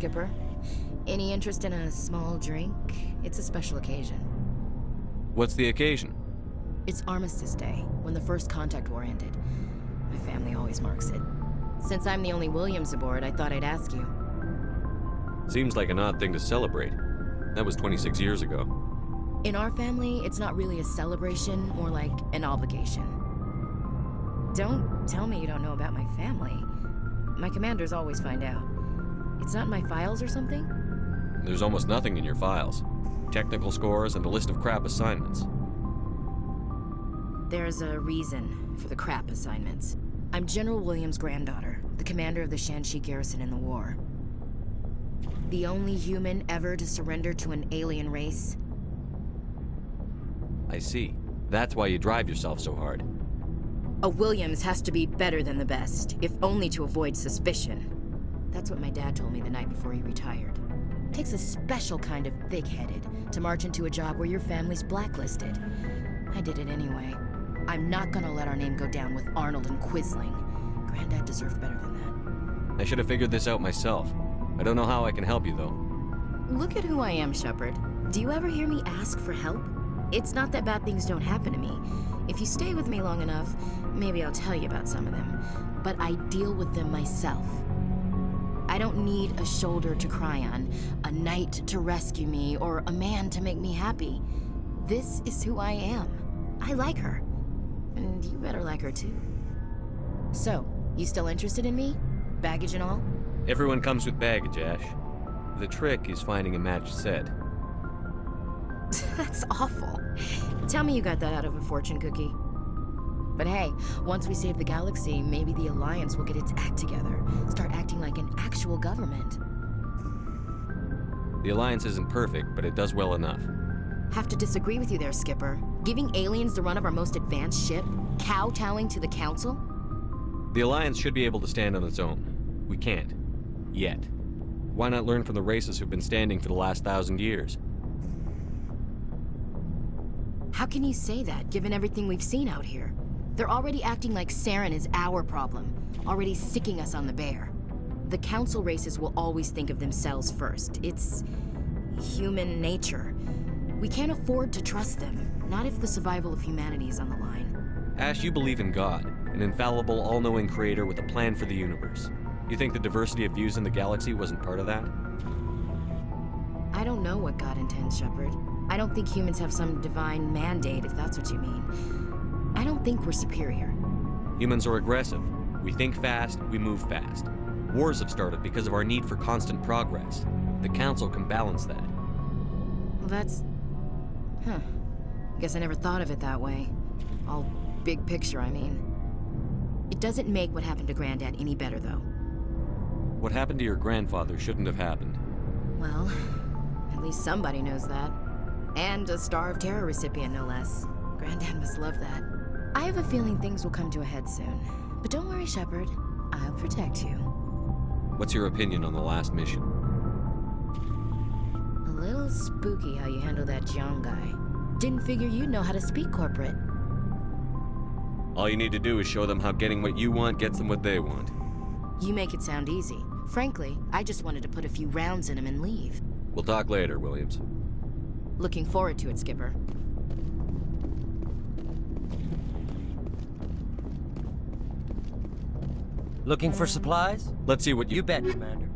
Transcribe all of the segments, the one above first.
Skipper. Any interest in a small drink? It's a special occasion. What's the occasion? It's Armistice Day, when the First Contact War ended. My family always marks it. Since I'm the only Williams aboard, I thought I'd ask you. Seems like an odd thing to celebrate. That was 26 years ago. In our family, it's not really a celebration, more like an obligation. Don't tell me you don't know about my family. My commanders always find out. It's not in my files or something? There's almost nothing in your files. Technical scores and a list of crap assignments. There's a reason for the crap assignments. I'm General Williams' granddaughter, the commander of the Shanxi garrison in the war. The only human ever to surrender to an alien race. I see. That's why you drive yourself so hard. A Williams has to be better than the best, if only to avoid suspicion. That's what my dad told me the night before he retired. Takes a special kind of thick-headed to march into a job where your family's blacklisted. I did it anyway. I'm not gonna let our name go down with Arnold and Quisling. Granddad deserved better than that. I should have figured this out myself. I don't know how I can help you, though. Look at who I am, Shepard. Do you ever hear me ask for help? It's not that bad things don't happen to me. If you stay with me long enough, maybe I'll tell you about some of them. But I deal with them myself. I don't need a shoulder to cry on, a knight to rescue me, or a man to make me happy. This is who I am. I like her. And you better like her too. So, you still interested in me? Baggage and all? Everyone comes with baggage, Ash. The trick is finding a matched set. That's awful. Tell me you got that out of a fortune cookie. But hey, once we save the galaxy, maybe the Alliance will get its act together. Start acting like an actual government. The Alliance isn't perfect, but it does well enough. Have to disagree with you there, Skipper. Giving aliens the run of our most advanced ship? Kowtowing to the Council? The Alliance should be able to stand on its own. We can't. Yet. Why not learn from the races who've been standing for the last 1,000 years? How can you say that, given everything we've seen out here? They're already acting like Saren is our problem, already sicking us on the bear. The Council races will always think of themselves first. It's human nature. We can't afford to trust them, not if the survival of humanity is on the line. Ash, you believe in God, an infallible, all-knowing creator with a plan for the universe. You think the diversity of views in the galaxy wasn't part of that? I don't know what God intends, Shepard. I don't think humans have some divine mandate, if that's what you mean. I don't think we're superior. Humans are aggressive. We think fast, we move fast. Wars have started because of our need for constant progress. The Council can balance that. Well, that's... Huh. I guess I never thought of it that way. All big picture, I mean. It doesn't make what happened to Granddad any better, though. What happened to your grandfather shouldn't have happened. Well, at least somebody knows that. And a Star of Terror recipient, no less. Granddad must love that. I have a feeling things will come to a head soon. But don't worry, Shepard. I'll protect you. What's your opinion on the last mission? A little spooky how you handled that Jiang guy. Didn't figure you'd know how to speak corporate. All you need to do is show them how getting what you want gets them what they want. You make it sound easy. Frankly, I just wanted to put a few rounds in him and leave. We'll talk later, Williams. Looking forward to it, Skipper. Looking for supplies? Let's see what You bet, Commander.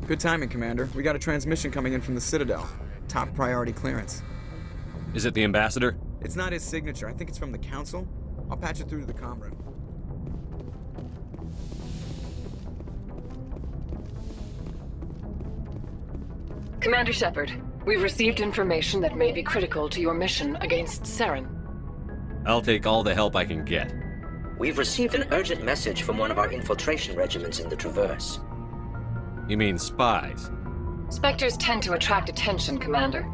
Good timing, Commander. We got a transmission coming in from the Citadel. Top priority clearance. Is it the ambassador? It's not his signature. I think it's from the Council. I'll patch it through to the comm room. Commander Shepard, we've received information that may be critical to your mission against Saren. I'll take all the help I can get. We've received an urgent message from one of our infiltration regiments in the Traverse. You mean spies? Spectres tend to attract attention, Commander,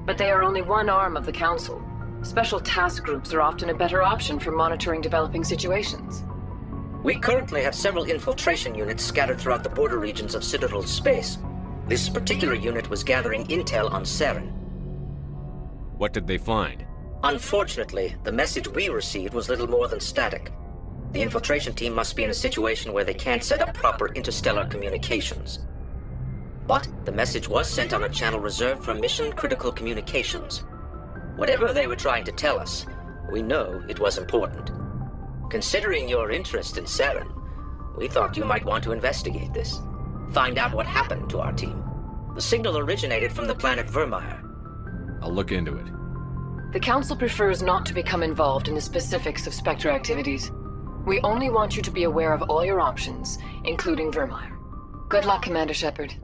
but they are only one arm of the Council. Special task groups are often a better option for monitoring developing situations. We currently have several infiltration units scattered throughout the border regions of Citadel space. This particular unit was gathering intel on Saren. What did they find? Unfortunately, the message we received was little more than static. The infiltration team must be in a situation where they can't set up proper interstellar communications. But the message was sent on a channel reserved for mission-critical communications. Whatever they were trying to tell us, we know it was important. Considering your interest in Saren, we thought you might want to investigate this. Find out what happened to our team. The signal originated from the planet Vermeer. I'll look into it. The Council prefers not to become involved in the specifics of Spectre activities. We only want you to be aware of all your options, including Vermeer. Good luck, Commander Shepard.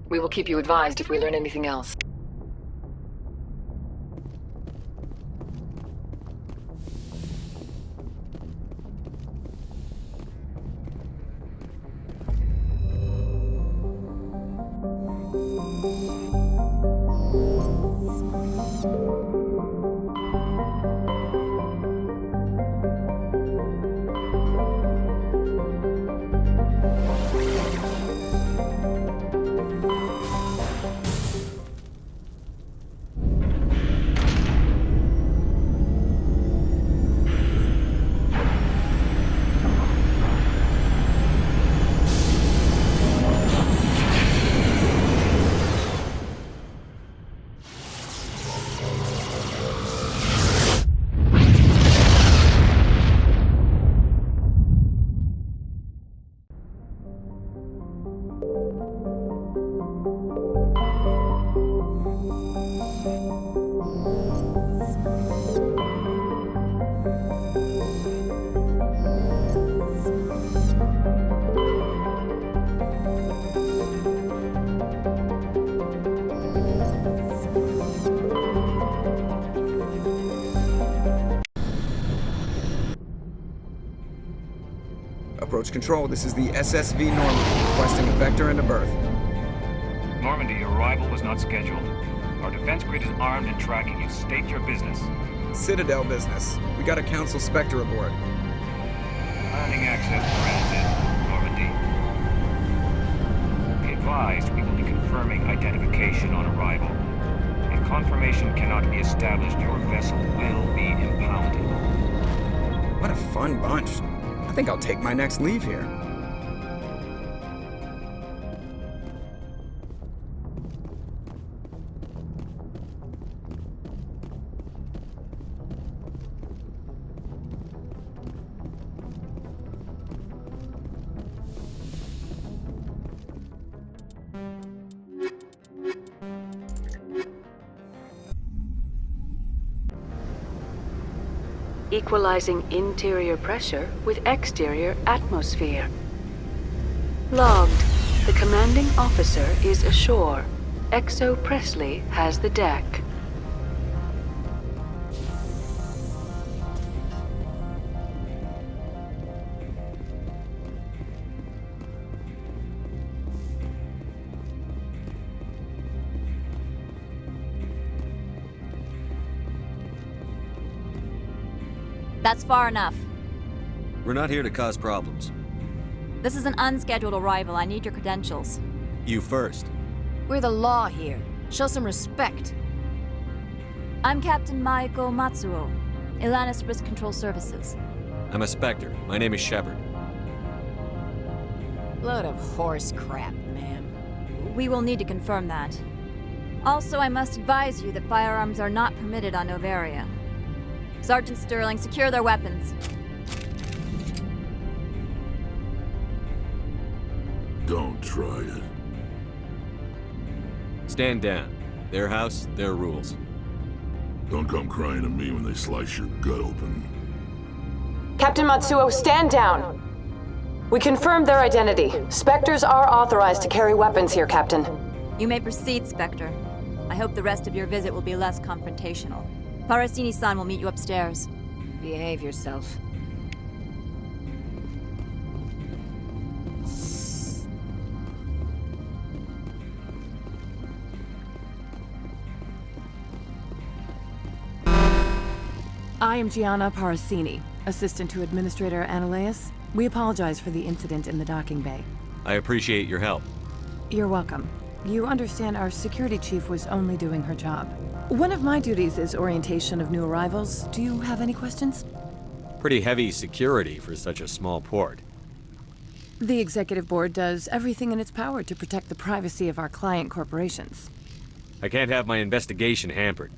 We will keep you advised if we learn anything else. Approach control, this is the SSV Normandy, requesting a vector into berth. Normandy, your arrival was not scheduled. Our defense grid is armed and tracking you. State your business. Citadel business. We got a Council Spectre aboard. Landing access granted, Normandy. Be advised, we will be confirming identification on arrival. If confirmation cannot be established, your vessel will be impounded. What a fun bunch. I think I'll take my next leave here. Equalizing interior pressure with exterior atmosphere. Logged. The commanding officer is ashore. Exo Presley has the deck. That's far enough. We're not here to cause problems. This is an unscheduled arrival. I need your credentials. You first. We're the law here. Show some respect. I'm Captain Maiko Matsuo, Ilanis Risk Control Services. I'm a Spectre. My name is Shepard. Load of horse crap, ma'am. We will need to confirm that. Also, I must advise you that firearms are not permitted on Novaria. Sergeant Sterling, secure their weapons. Don't try it. Stand down. Their house, their rules. Don't come crying to me when they slice your gut open. Captain Matsuo, stand down! We confirmed their identity. Spectres are authorized to carry weapons here, Captain. You may proceed, Spectre. I hope the rest of your visit will be less confrontational. Parasini-san will meet you upstairs. Behave yourself. I am Gianna Parasini, assistant to Administrator Ananias. We apologize for the incident in the docking bay. I appreciate your help. You're welcome. You understand our security chief was only doing her job. One of my duties is orientation of new arrivals. Do you have any questions? Pretty heavy security for such a small port. The executive board does everything in its power to protect the privacy of our client corporations. I can't have my investigation hampered.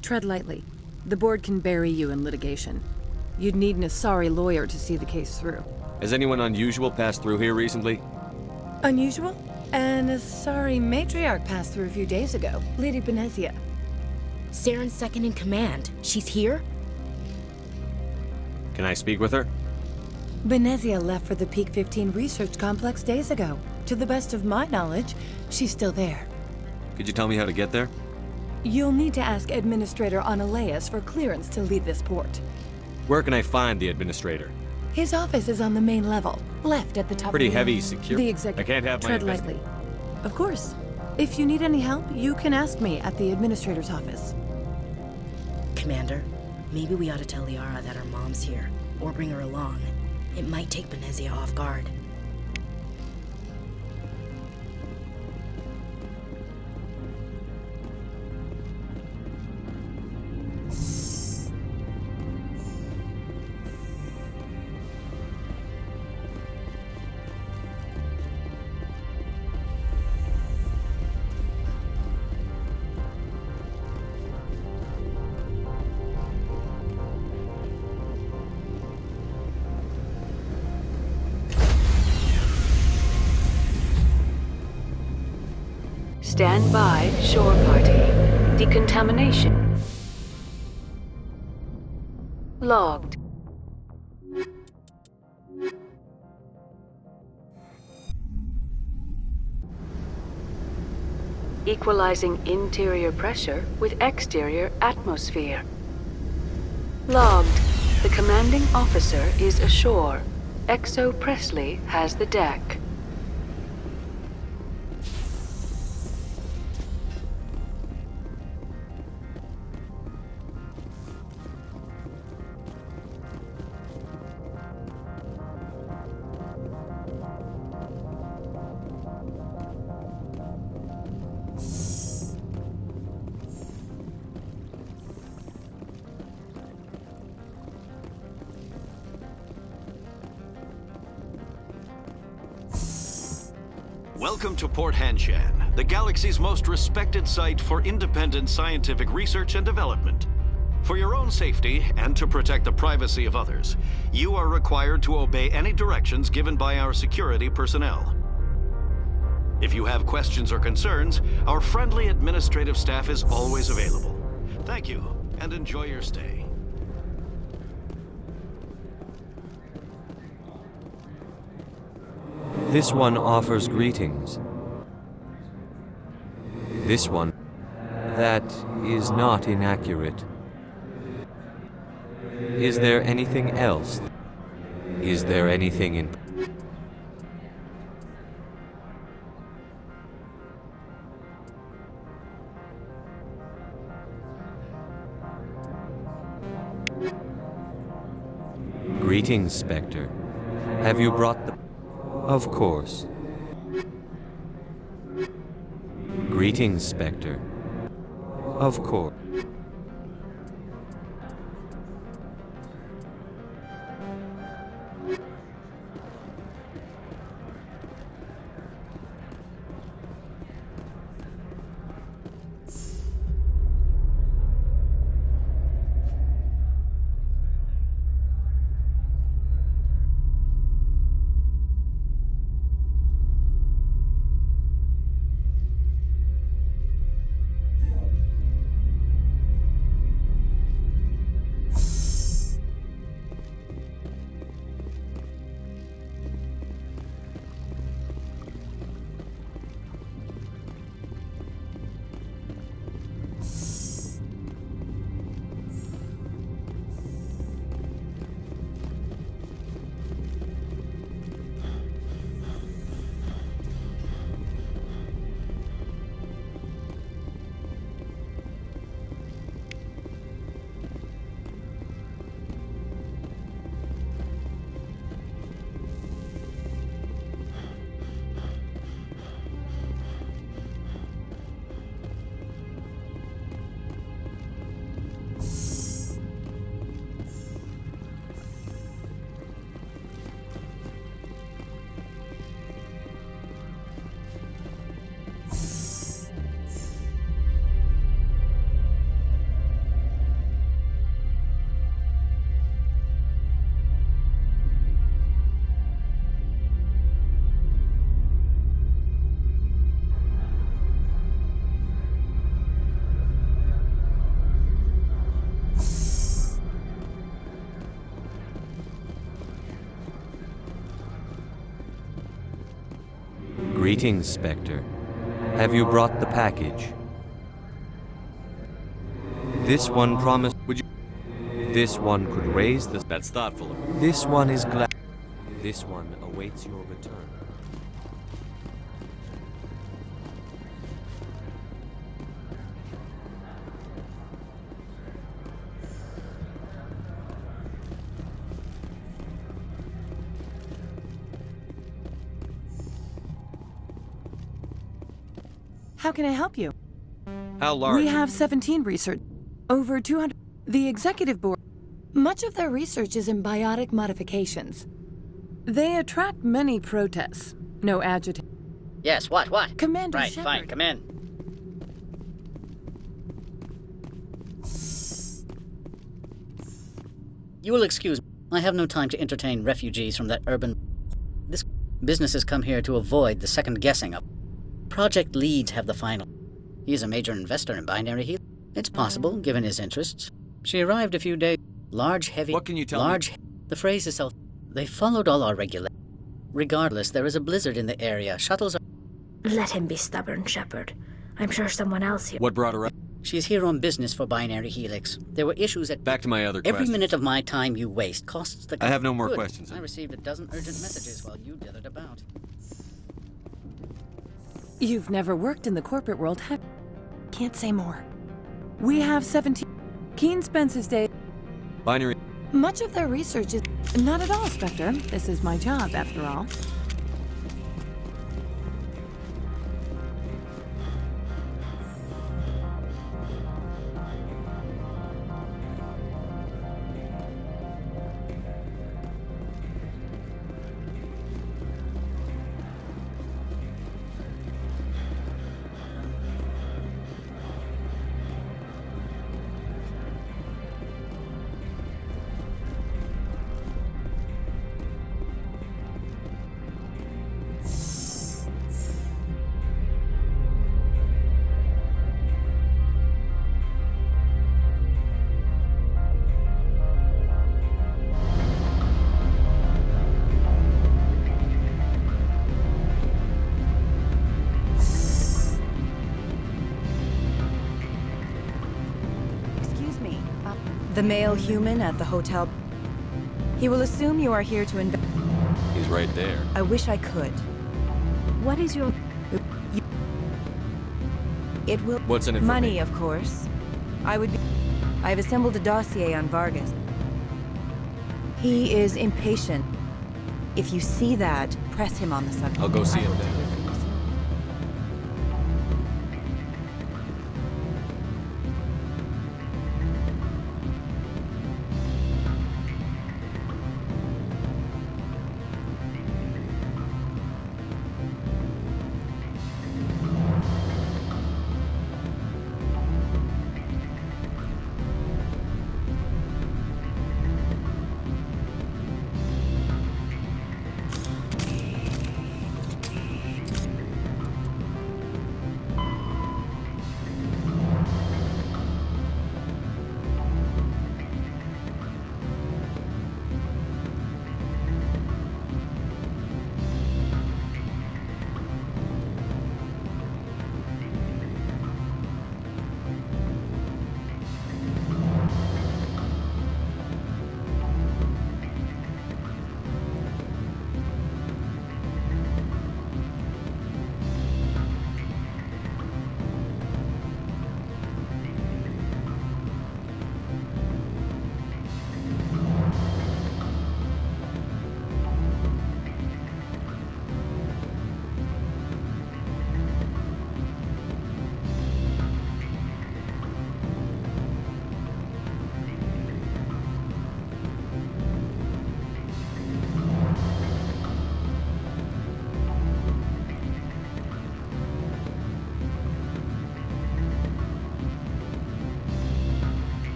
Tread lightly. The board can bury you in litigation. You'd need an Asari lawyer to see the case through. Has anyone unusual passed through here recently? Unusual? An Asari matriarch passed through a few days ago. Lady Benezia. Saren's second in command. She's here? Can I speak with her? Benezia left for the Peak 15 research complex days ago. To the best of my knowledge, she's still there. Could you tell me how to get there? You'll need to ask Administrator Ananias for clearance to leave this port. Where can I find the administrator? His office is on the main level, left at the top Pretty of the heavy room. security. The executive. I can't have my Tread lightly. Of course. If you need any help, you can ask me at the administrator's office. Commander, maybe we ought to tell Liara that our mom's here, or bring her along. It might take Benezia off guard. Stand by, shore party. Decontamination. Logged. Equalizing interior pressure with exterior atmosphere. Logged. The commanding officer is ashore. Exo Presley has the deck. Welcome to Port Hanshan, the galaxy's most respected site for independent scientific research and development. For your own safety and to protect the privacy of others, you are required to obey any directions given by our security personnel. If you have questions or concerns, our friendly administrative staff is always available. Thank you, and enjoy your stay. This one offers greetings. This one. That is not inaccurate. Is there anything else? Is there anything in... Greetings, Spectre. Have you brought the... Of course. Greetings, Spectre. Of course. Greetings, Spectre. Have you brought the package? This one promised... Would you... This one could raise the... That's thoughtful of you. This one is glad... This one awaits your return. How can I help you? How large? We have 17 research. Over 200. The executive board. Much of their research is in biotic modifications. They attract many protests. No agitation. Yes, what? Commander Right, Shepard. fine, come in. You will excuse me. I have no time to entertain refugees from that urban... This businesses come here to avoid the second guessing of... Project leads have the final. He is a major investor in binary heat. It's possible, given his interests. She arrived a few days... Large, heavy... What can you tell me? The phrase is self... They followed all our regulations. Regardless, there is a blizzard in the area. Shuttles are... Let him be stubborn, Shepard. I'm sure someone else here... What brought her up? She's here on business for Binary Helix. There were issues at... Back to my other Every questions. minute of my time you waste costs the... I have no more Good. questions. I received a dozen urgent messages while you dithered about. You've never worked in the corporate world, have you? Can't say more. We have 17... Keen spends his day... Binary... Much of their research is... Not at all, Spectre. This is my job, after all. The male human at the hotel. He will assume you are here to He's right there. I wish I could. What is your... It will... What's in it for Money, me? of course. I've assembled a dossier on Vargas. He is impatient. If you see that, press him on the subject. I'll go see him then.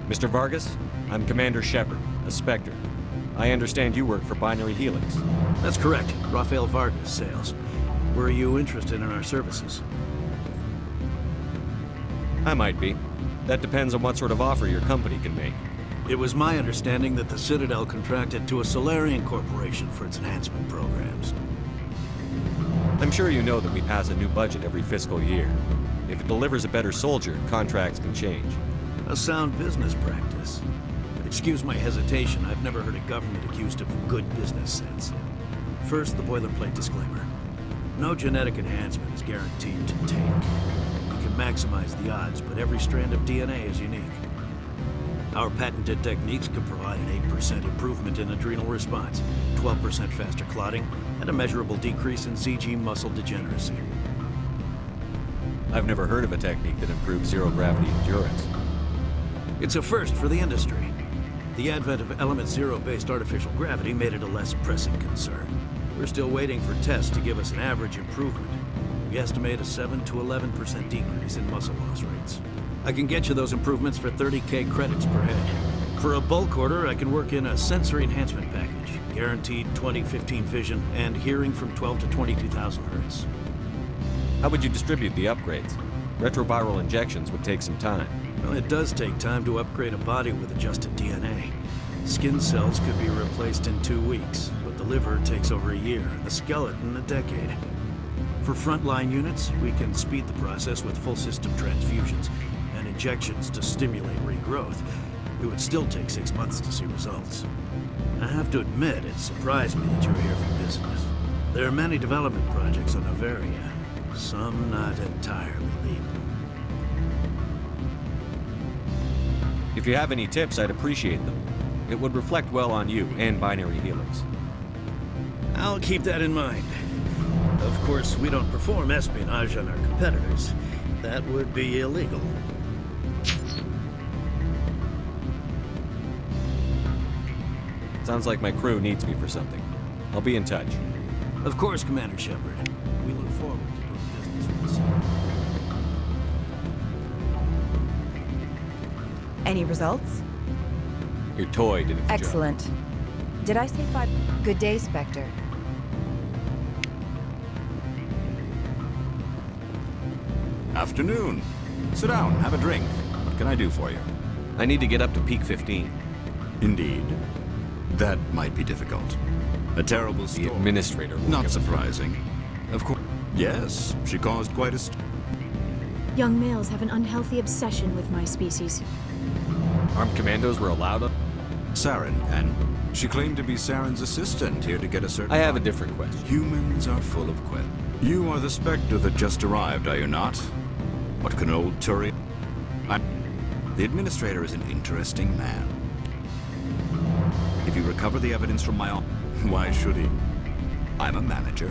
Mr. Vargas, I'm Commander Shepard, a Spectre. I understand you work for Binary Helix. That's correct. Rafael Vargas, sales. Were you interested in our services? I might be. That depends on what sort of offer your company can make. It was my understanding that the Citadel contracted to a Solarian corporation for its enhancement programs. I'm sure you know that we pass a new budget every fiscal year. If it delivers a better soldier, contracts can change. A sound business practice. Excuse my hesitation, I've never heard a government accused of good business sense. First, the boilerplate disclaimer. No genetic enhancement is guaranteed to take. You can maximize the odds, but every strand of DNA is unique. Our patented techniques can provide an 8% improvement in adrenal response, 12% faster clotting, and a measurable decrease in ZG muscle degeneracy. I've never heard of a technique that improves zero-gravity endurance. It's a first for the industry. The advent of Element Zero-based artificial gravity made it a less pressing concern. We're still waiting for tests to give us an average improvement. We estimate a 7 to 11% decrease in muscle loss rates. I can get you those improvements for 30K credits per head. For a bulk order, I can work in a sensory enhancement package, guaranteed 20/15 vision, and hearing from 12 to 22,000 hertz. How would you distribute the upgrades? Retroviral injections would take some time. Well, it does take time to upgrade a body with adjusted DNA. Skin cells could be replaced in 2 weeks, but the liver takes over a year, and the skeleton a decade. For frontline units, we can speed the process with full system transfusions and injections to stimulate regrowth. It would still take 6 months to see results. I have to admit, it surprised me that you're here for business. There are many development projects on Novaria, some not entirely legal. If you have any tips, I'd appreciate them. It would reflect well on you and Binary Helix. I'll keep that in mind. Of course, we don't perform espionage on our competitors. That would be illegal. Sounds like my crew needs me for something. I'll be in touch. Of course, Commander Shepard. We look forward to doing business with the Citadel. Any results? Your toy did its job. Excellent. Did I say 5? Good day, Spectre. Afternoon. Sit down, have a drink. What can I do for you? I need to get up to peak 15. Indeed. That might be difficult. A terrible storm. The administrator will Not give us surprising. Of course. Yes, she caused quite a Young males have an unhealthy obsession with my species. Armed commandos were allowed? Saren, and she claimed to be Saren's assistant here to get a certain... I have a different question. Humans are full of questions. You are the Spectre that just arrived, are you not? What can old Turi... The Administrator is an interesting man. If you recover the evidence from my office, why should he? I'm a manager.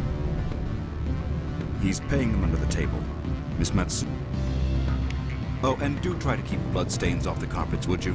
He's paying them under the table. Miss Matsu... Oh, and do try to keep bloodstains off the carpets, would you?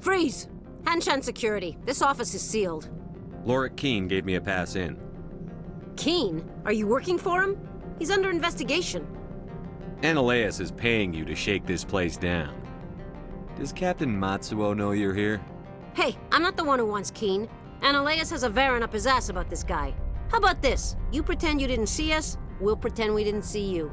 Freeze! Hanshan security. This office is sealed. Lorik Keene gave me a pass in. Keene? Are you working for him? He's under investigation. Ananias is paying you to shake this place down. Does Captain Matsuo know you're here? Hey, I'm not the one who wants Keene. Ananias has a Varen up his ass about this guy. How about this? You pretend you didn't see us, we'll pretend we didn't see you.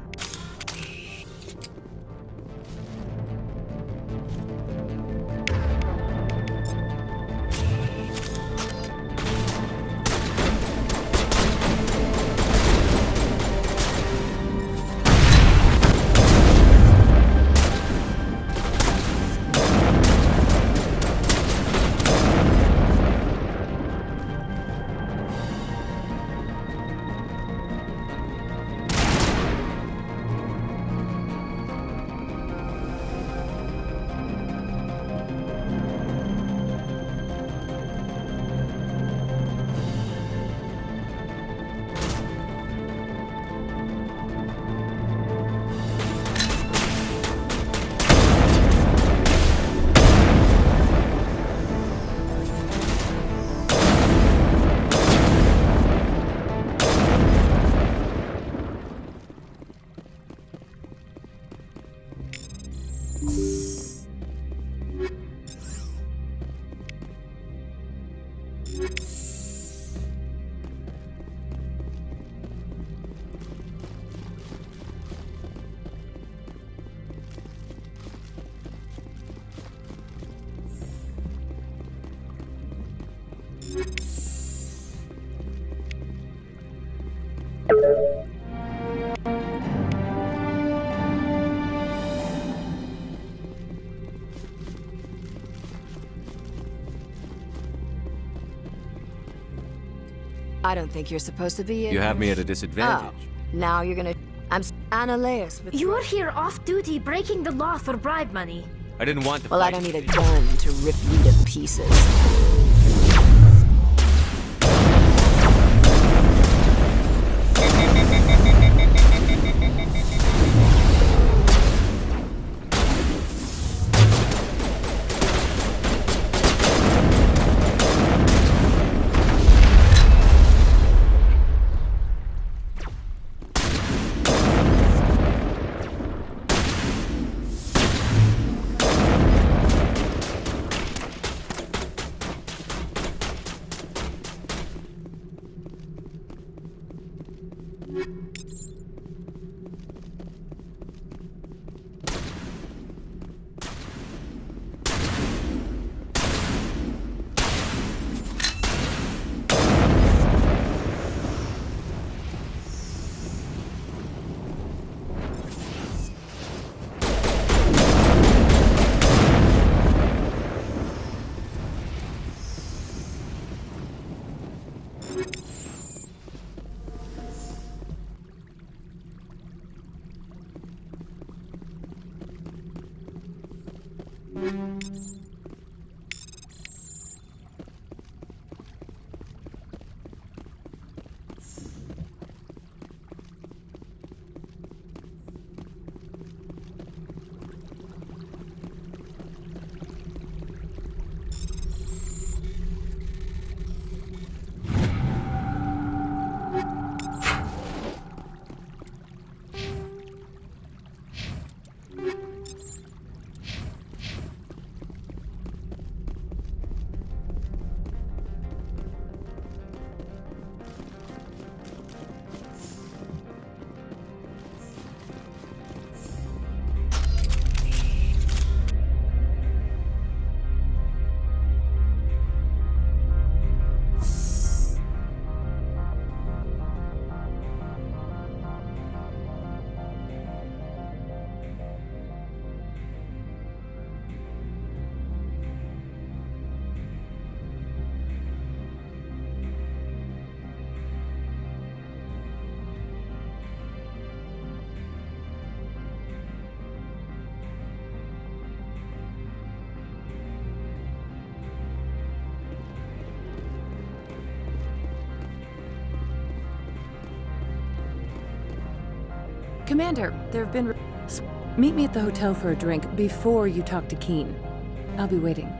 I don't think you're supposed to be in You have here. me at a disadvantage. Now you're gonna... I'm Annaleus with... You're here off-duty breaking the law for bribe money. I didn't want to Well, I fight. don't need a gun to rip you to pieces. Commander, there have been... Meet me at the hotel for a drink before you talk to Keen. I'll be waiting.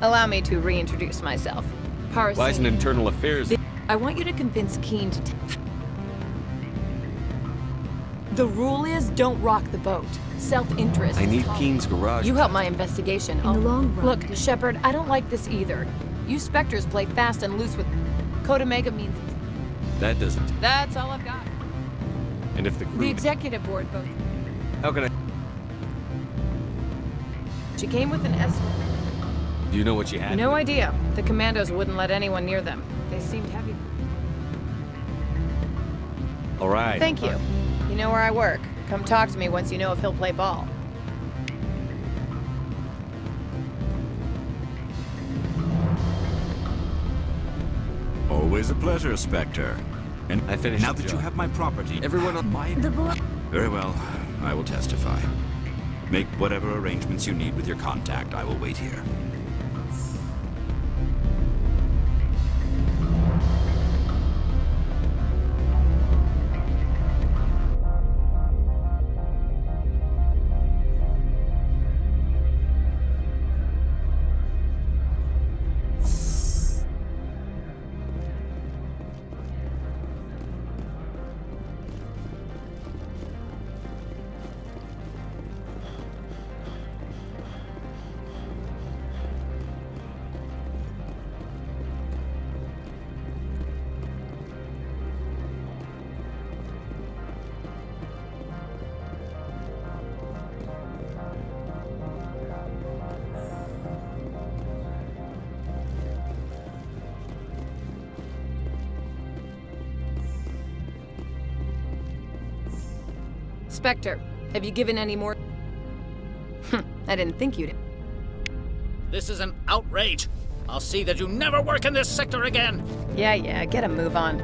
Allow me to reintroduce myself. Why isn't internal affairs? I want you to convince Keen to... The rule is, don't rock the boat. Self-interest. I need Keen's garage. You help my investigation. In the long run... Look, Shepard, I don't like this either. You Spectres play fast and loose with... Code Omega means... That doesn't. That's all I've got. And if the crew... The executive board votes. How can I... She came with an escort. Do you know what you had? No idea. The commandos wouldn't let anyone near them. They seemed heavy. All right. Thank you. You know where I work. Come talk to me once you know if he'll play ball. Always a pleasure, Spectre. And I finished now the that job. you have my property, Everyone on my... The boy... Very well. I will testify. Make whatever arrangements you need with your contact. I will wait here. Spectre, have you given any more? I didn't think you'd. This is an outrage. I'll see that you never work in this sector again. Yeah, get a move on.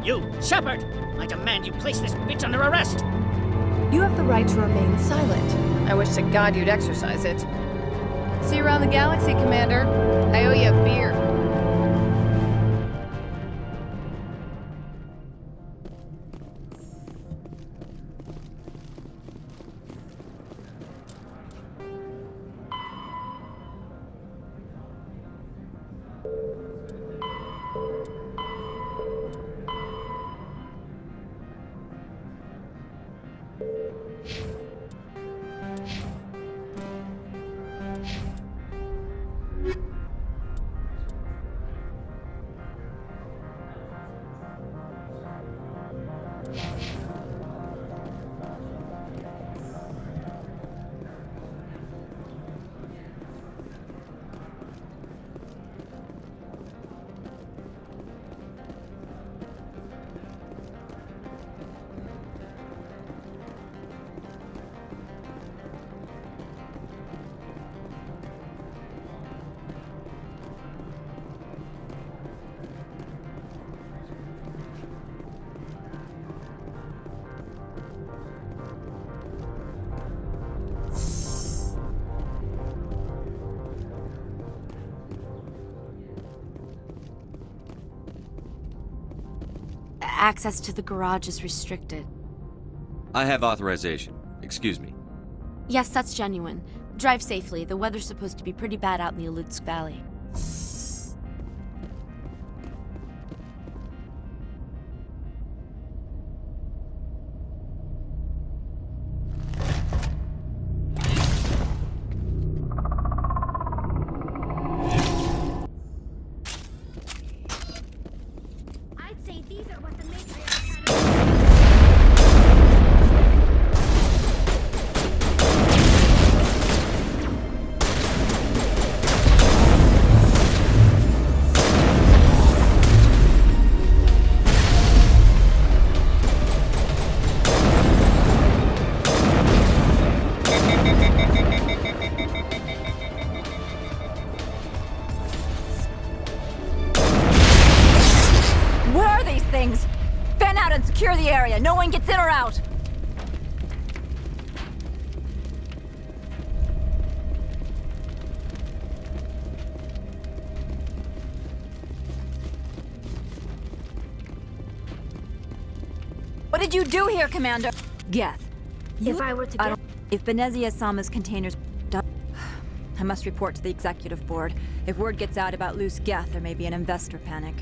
You, Shepard! I demand you place this bitch under arrest! You have the right to remain silent. I wish to God you'd exercise it. See you around the galaxy, Commander. I owe you a beer. Access to the garage is restricted. I have authorization. Excuse me. Yes, that's genuine. Drive safely. The weather's supposed to be pretty bad out in the Alutsk Valley. Secure the area. No one gets in or out. What did you do here, Commander? Geth. If I were to get... If Benezia-sama's containers... I must report to the Executive Board. If word gets out about loose Geth, there may be an investor panic.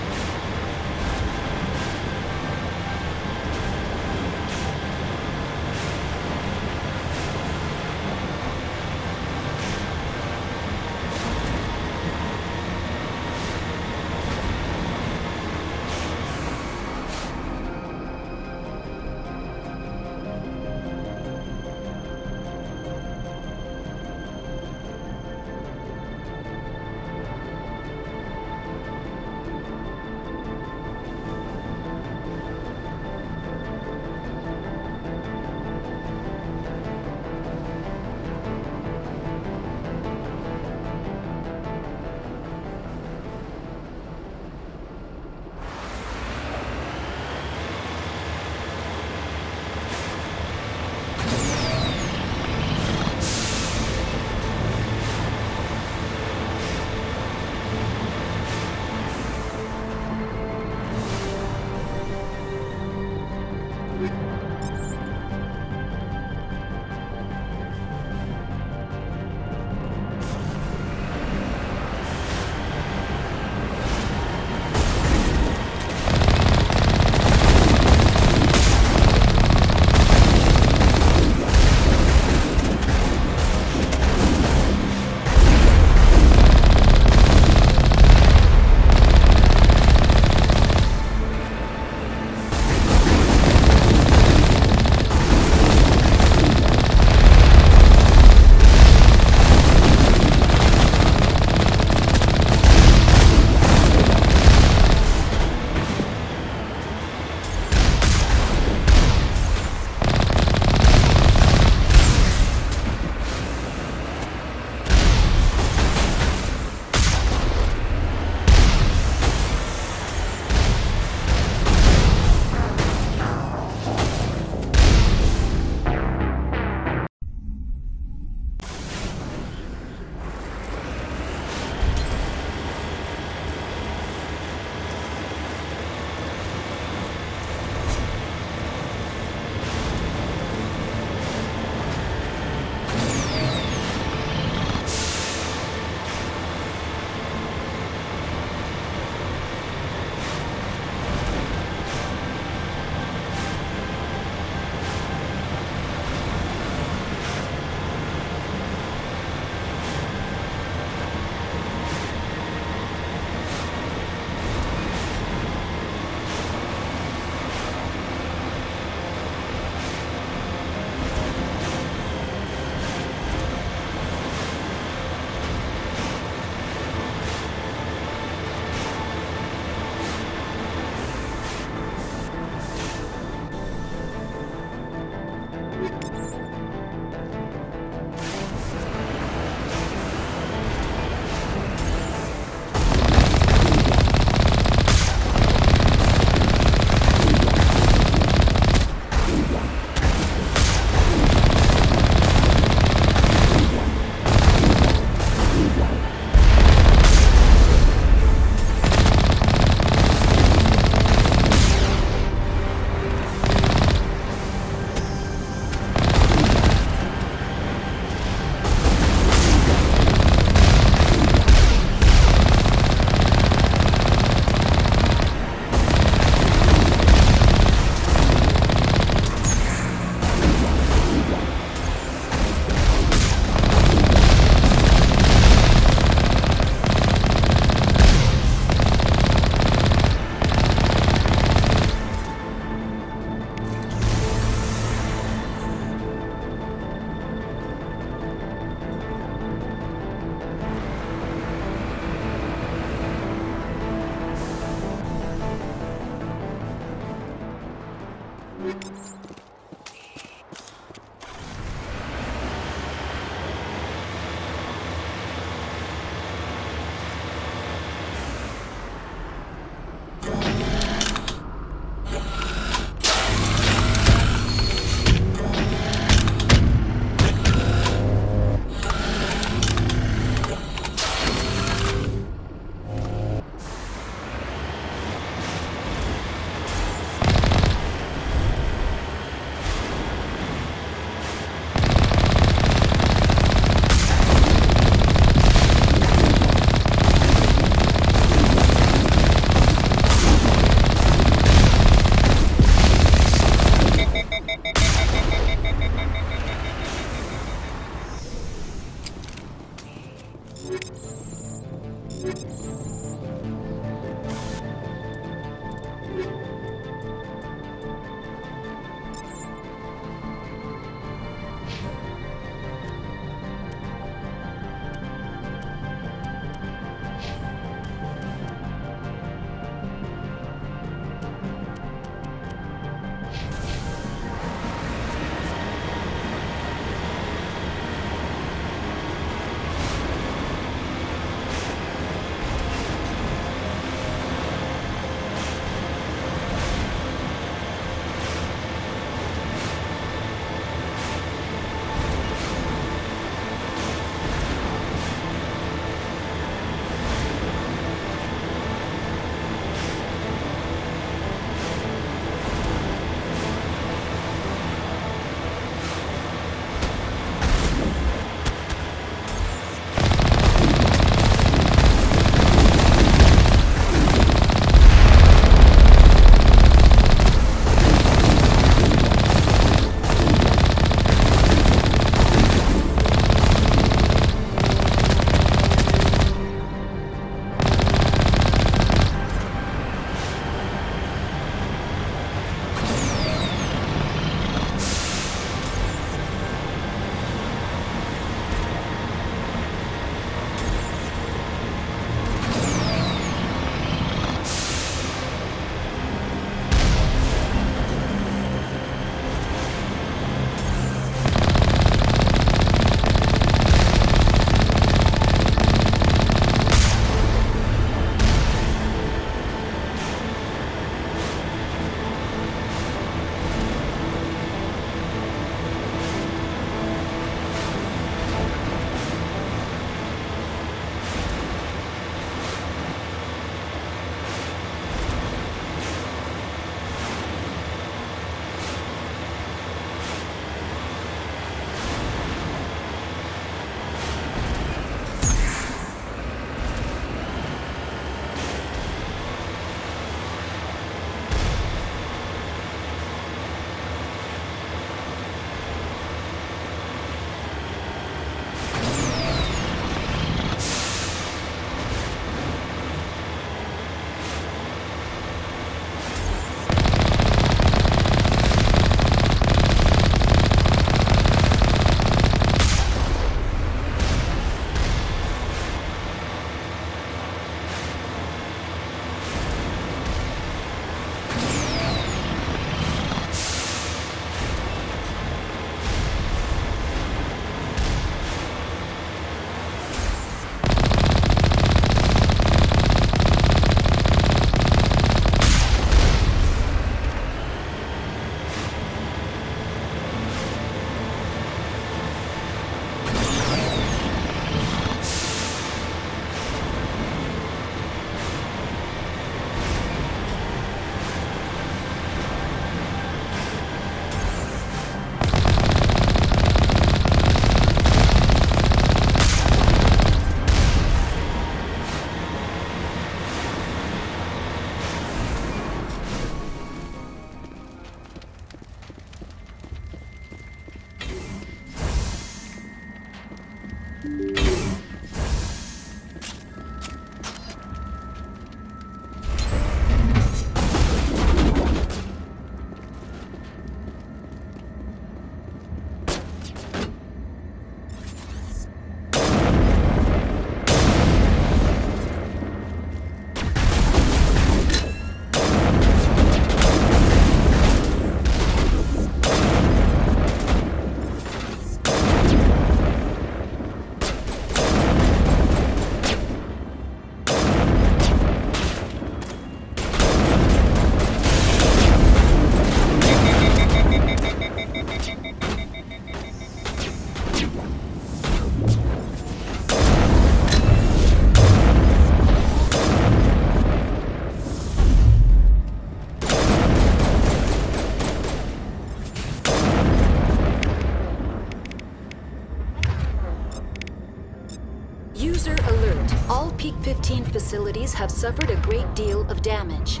User alert. All Peak 15 facilities have suffered a great deal of damage.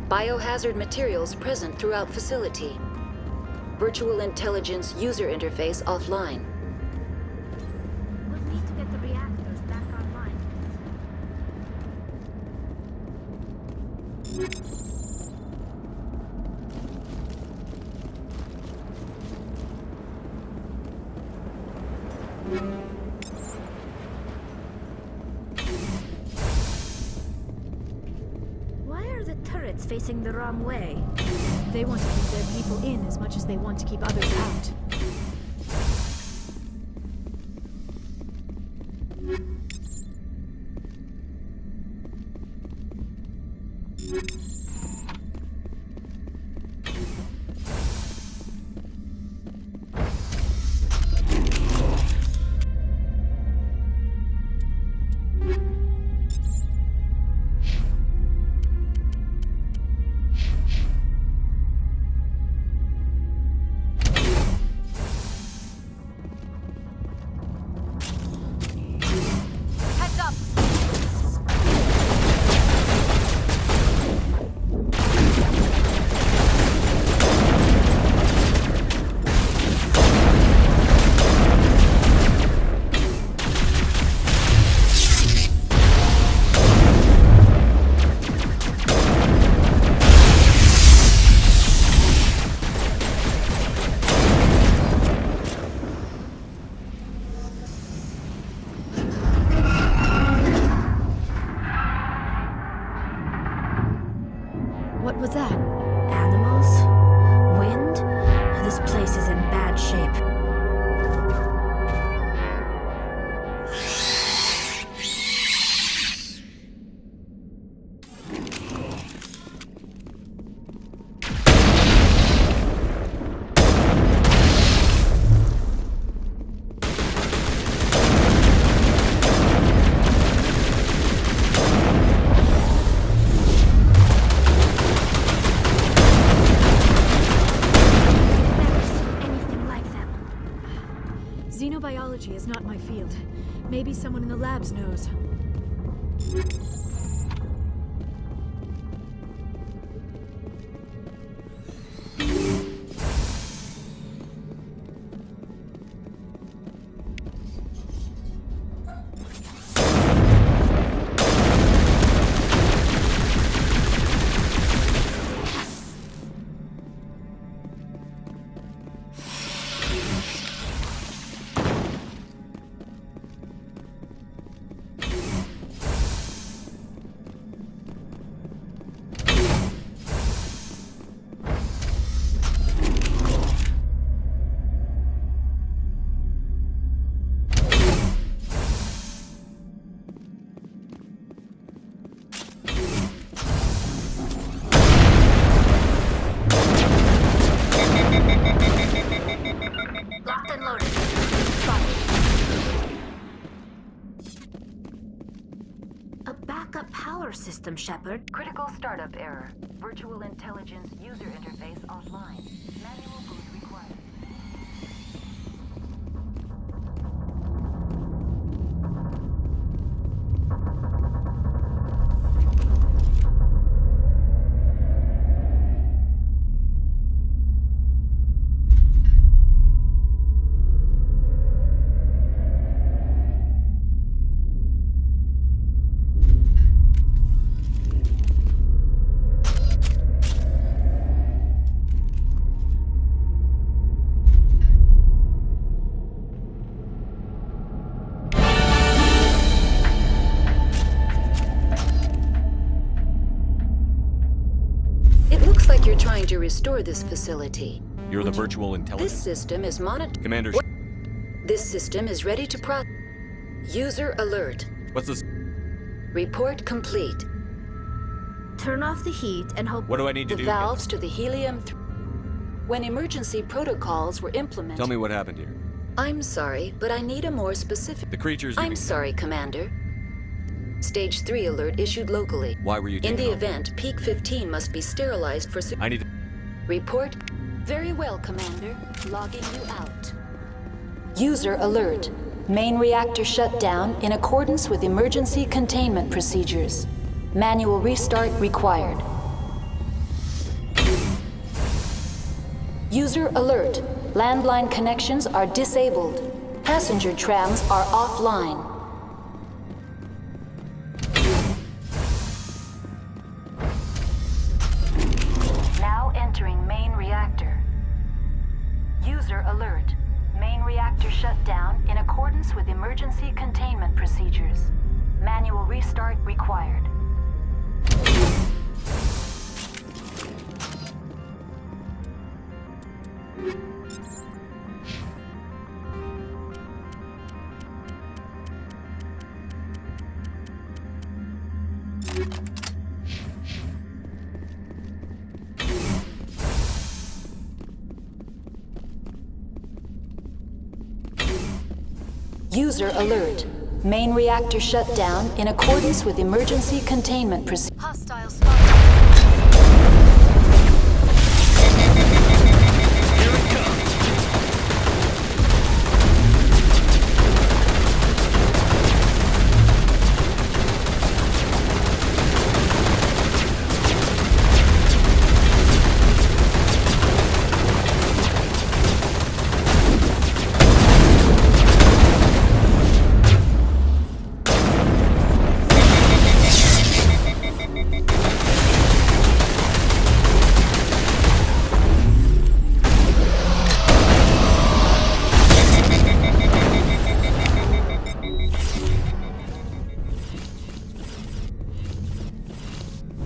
Biohazard materials present throughout facility. Virtual intelligence user interface offline. Why are the turrets facing the wrong way? They want to keep their people in as much as they want to keep others out. What was that? Animals? Wind? This place is in bad shape. Xenobiology is not my field. Maybe someone in the labs knows. Locked and loaded. A backup power system, Shepard. Critical startup error. Virtual intelligence user interface offline. Manual boot required. You're trying to restore this facility. You're the virtual intelligence? This system is monitored. Commander... This system is ready to User alert. What's this? Report complete. Turn off the heat and hope... What do I need to do? The valves to the helium... When emergency protocols were implemented... Tell me what happened here. I'm sorry, but I need a more specific... The creatures... I'm sorry, Commander. Stage 3 alert issued locally. Why were you taking In the off? event, Peak 15 must be sterilized for... I need to... Report. Very well, Commander. Logging you out. User alert. Main reactor shut down in accordance with emergency containment procedures. Manual restart required. User alert. Landline connections are disabled. Passenger trams are offline. Now entering main reactor. User alert. Main reactor reactor shut down in accordance with emergency containment procedures. Manual restart required. User alert. Main reactor shut down in accordance with emergency containment procedures. Hostile spotted.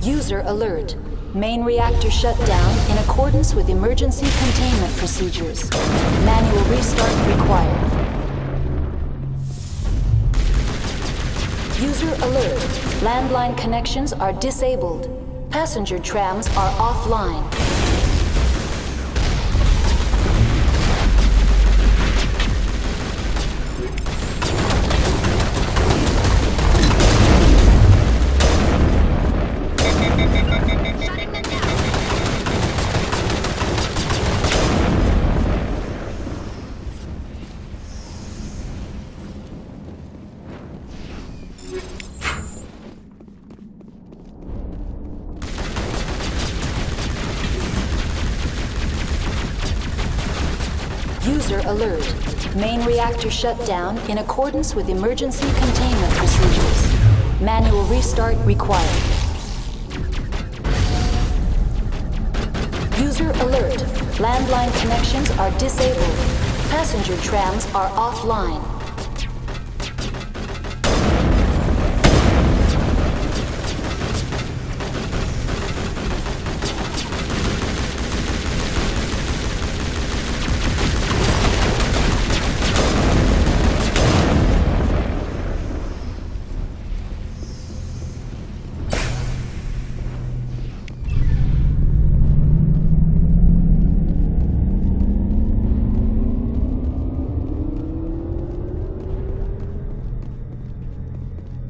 User alert. Main reactor shut down in accordance with emergency containment procedures. Manual restart required. User alert. Landline connections are disabled. Passenger trams are offline. User alert. Main reactor shut down in accordance with emergency containment procedures. Manual restart required. User alert. Landline connections are disabled. Passenger trams are offline.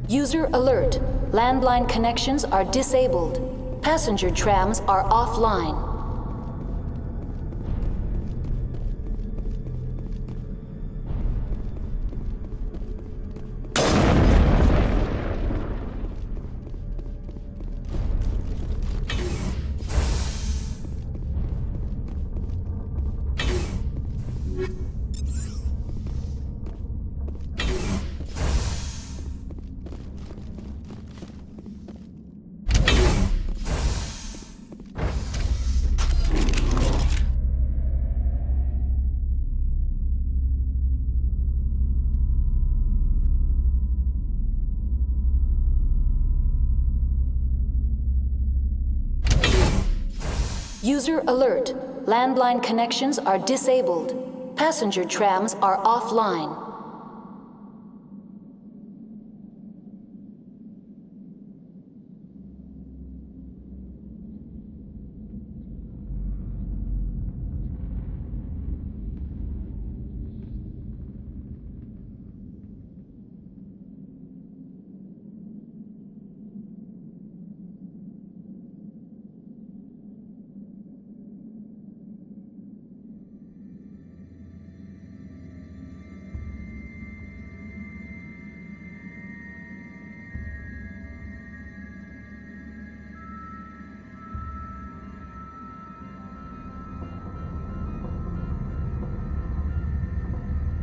User alert. Landline connections are disabled. Passenger trams are offline. User alert. Landline connections are disabled. Passenger trams are offline.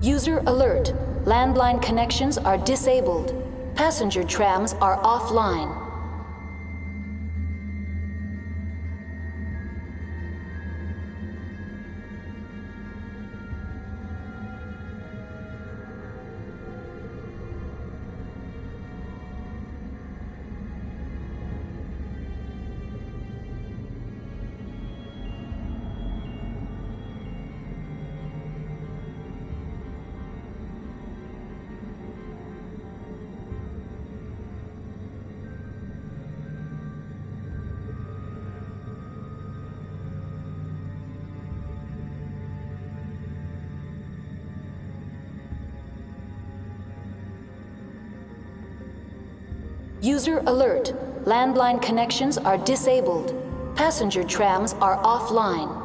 User alert. Landline connections are disabled. Passenger trams are offline. User alert. Landline connections are disabled. Passenger trams are offline.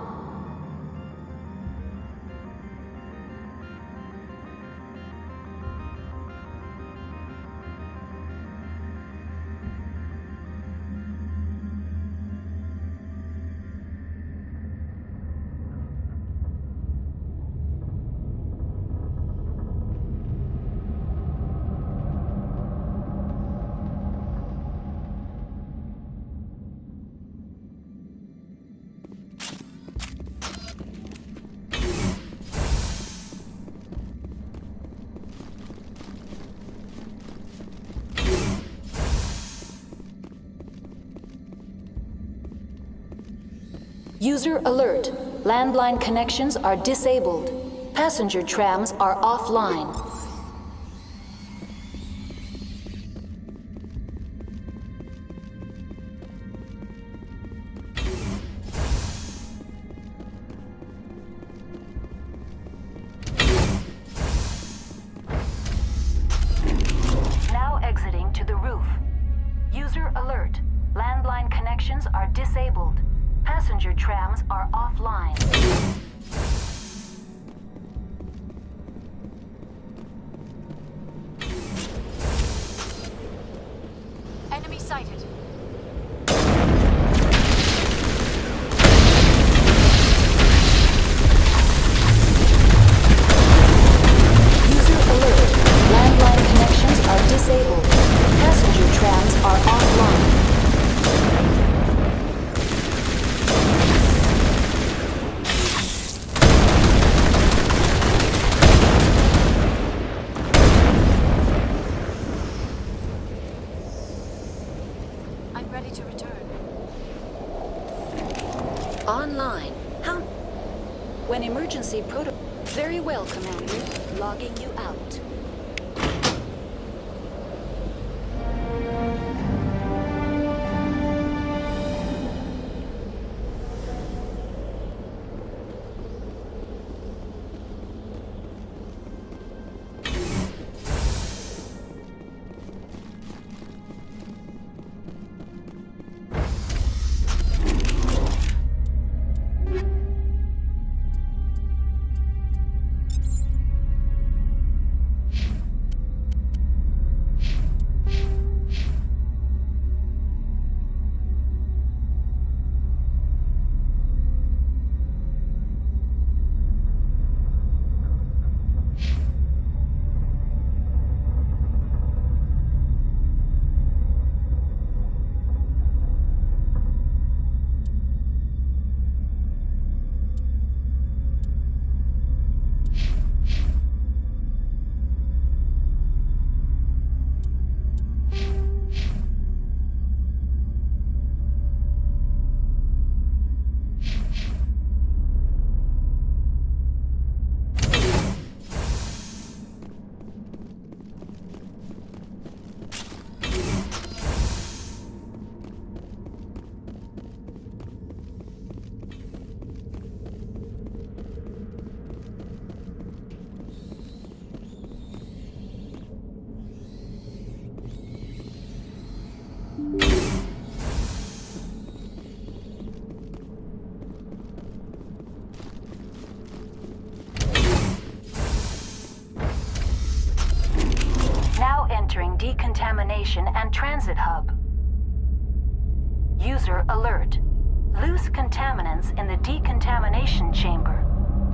User alert. Landline connections are disabled. Passenger trams are offline. Now exiting to the roof. User alert. Landline connections are disabled. Passenger trams are offline. Enemy sighted. User alert. Landline connections are disabled. Passenger trams are offline. I'm ready to return. Online. How? When emergency proto... Very well, Commander. Logging you out. Now entering decontamination and transit hub. User alert. Loose contaminants in the decontamination chamber.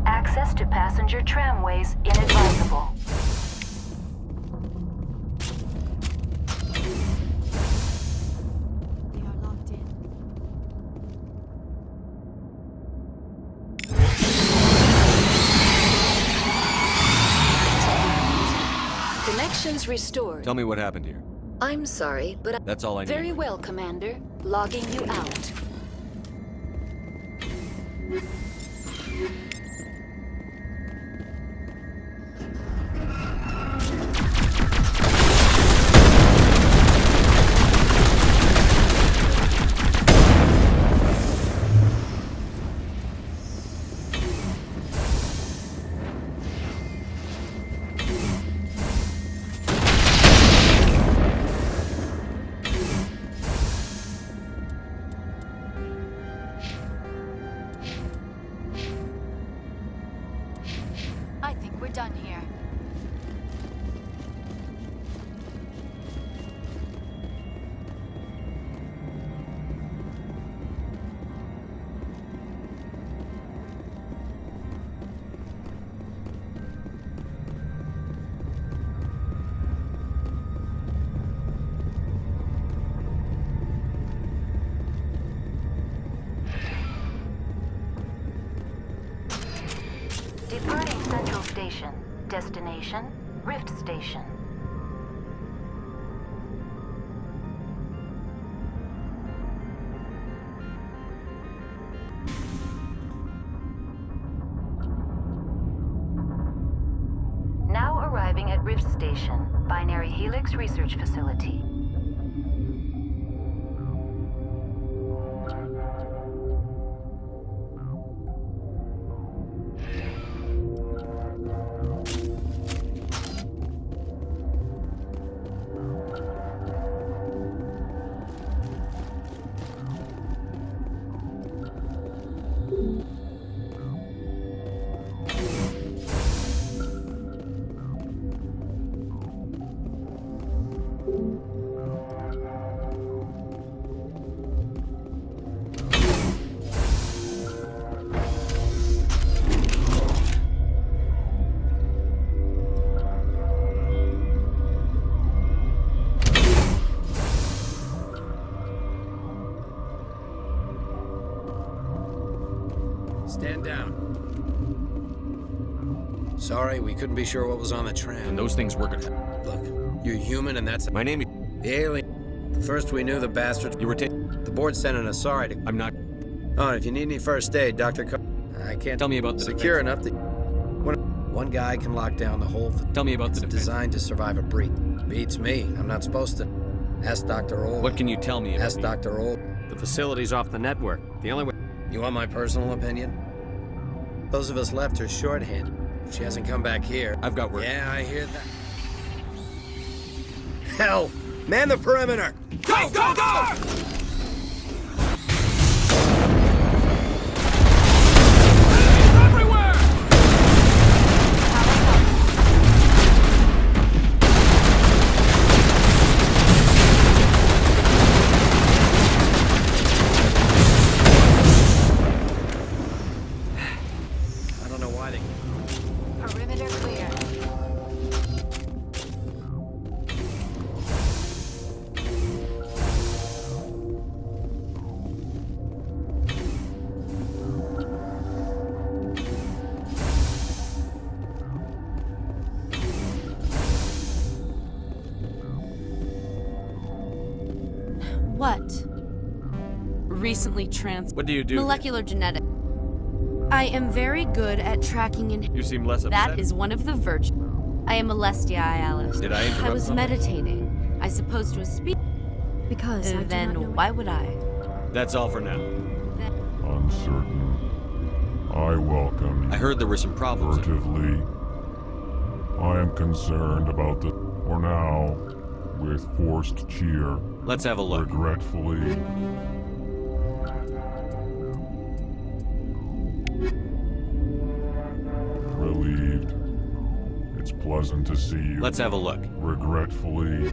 Access to passenger tramways inadvisable. They are locked in. Connections restored. Tell me what happened here. I'm sorry, but That's all I need. Very well, Commander. Logging you out. Destination, Rift Station. Now arriving at Rift Station, Binary Helix Research Facility. Stand down. Sorry, we couldn't be sure what was on the tram. And those things work. Look, you're human and that's... My name is... The alien. The first we knew, the bastards... You were The board's sending us sorry to... I'm not... Oh, and if you need any first aid, Dr. I can't... Tell me about the... Secure enough that... One guy can lock down the whole... Tell me about the... designed to survive a breach. Beats me. I'm not supposed to... Ask Dr. Old. What can you tell me about Ask Dr. Old. The facility's off the network. The only way... You want my personal opinion? Those of us left her shorthand. She hasn't come back here. I've got work. Yeah, I hear that. Hell! Man the perimeter! Go, go, go! What? Recently What do you do? Molecular genetics. I am very good at tracking and... You seem less upset. That is one of the virtues. I am Alestia Alice. Did I interrupt I was something? meditating. I suppose to speak. Because I do then not know why would I? That's all for now. Uncertain. I welcome you. I heard there were some problems. Furtively. I am concerned about the... For now, with forced cheer. Let's have a look. Regretfully. Relieved. It's pleasant to see you. Let's have a look. Regretfully.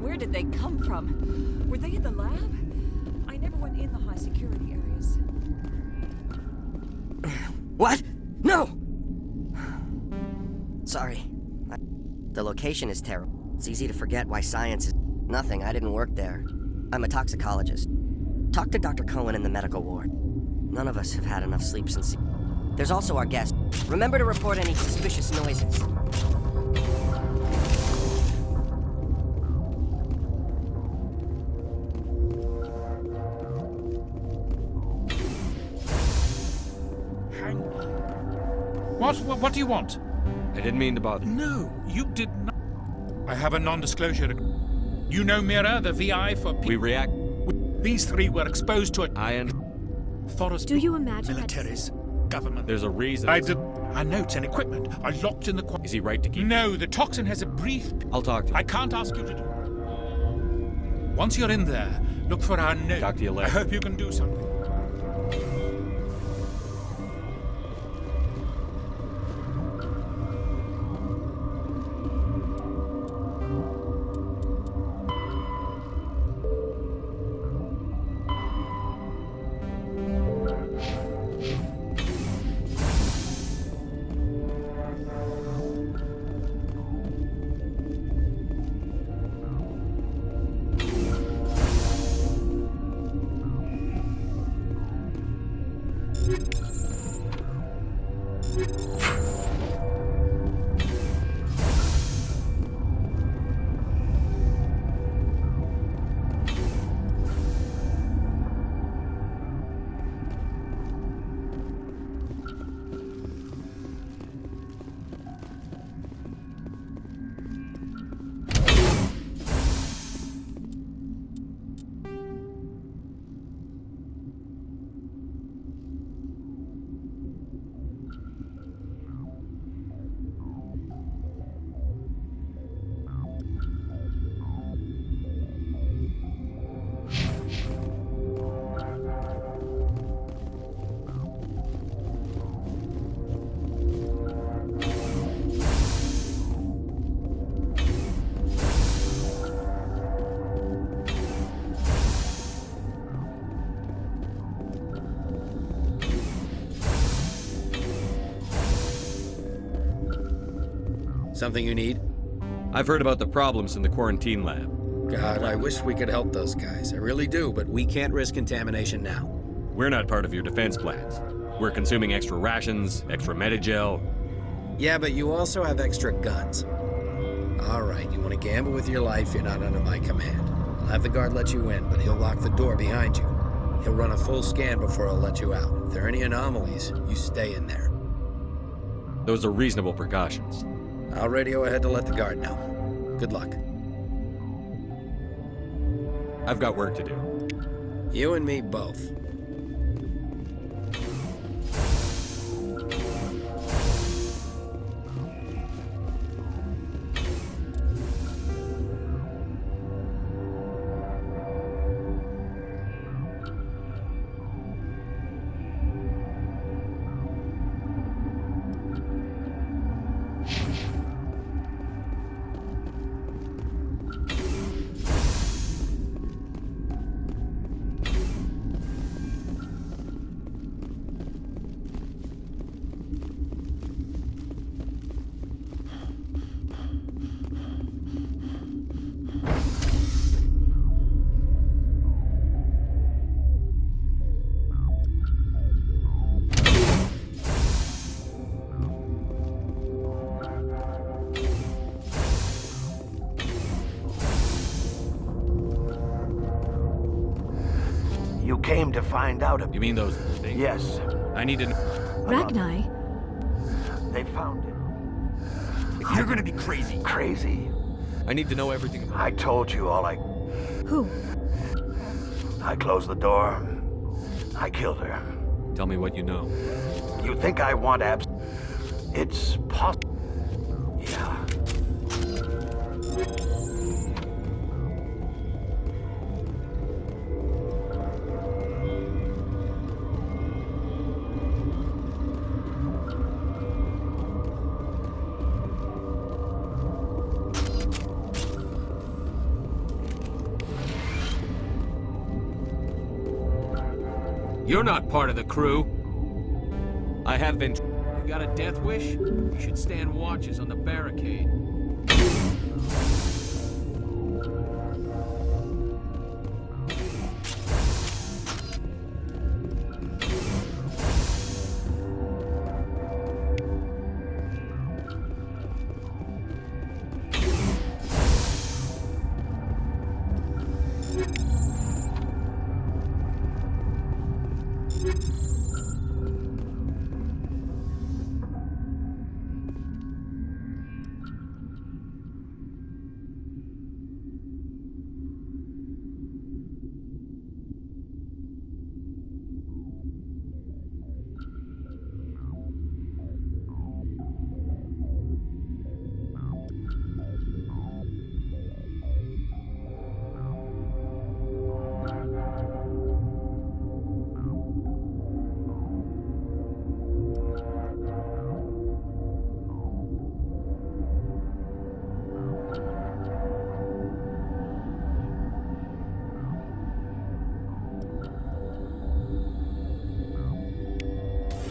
Where did they come from? Were they in the lab? I never went in the high security areas. What? No! Sorry. The location is terrible. It's easy to forget why science is nothing. I didn't work there. I'm a toxicologist. Talk to Dr. Cohen in the medical ward. None of us have had enough sleep since... There's also our guest. Remember to report any suspicious noises. What do you want? I didn't mean to bother. No, you did not. I have a non-disclosure. You know Mira, the VI for... We react... These three were exposed to it. Thoros... Do you imagine militaries, government... There's a reason. Our notes and equipment are locked in the... Is he right to keep... No, the toxin has a brief... I'll talk to you. I can't ask you to do... Once you're in there, look for our note. Talk to you later. I hope you can do something. Something you need? I've heard about the problems in the quarantine lab. God, I wish we could help those guys. I really do, but we can't risk contamination now. We're not part of your defense plans. We're consuming extra rations, extra Medigel. Yeah, but you also have extra guns. All right, you want to gamble with your life, you're not under my command. I'll have the guard let you in, but he'll lock the door behind you. He'll run a full scan before he'll let you out. If there are any anomalies, you stay in there. Those are reasonable precautions. I'll radio ahead to let the guard know. Good luck. I've got work to do. You and me both. You came to find out. You mean those things? Yes. I need to know. Ragnar? They found it. You're gonna be crazy. Crazy? I need to know everything about I told you all I... Who? I closed the door. I killed her. Tell me what you know. You think I want abs... It's possible. Yeah. You're not part of the crew. I have been... You got a death wish? You should stand watches on the barricade.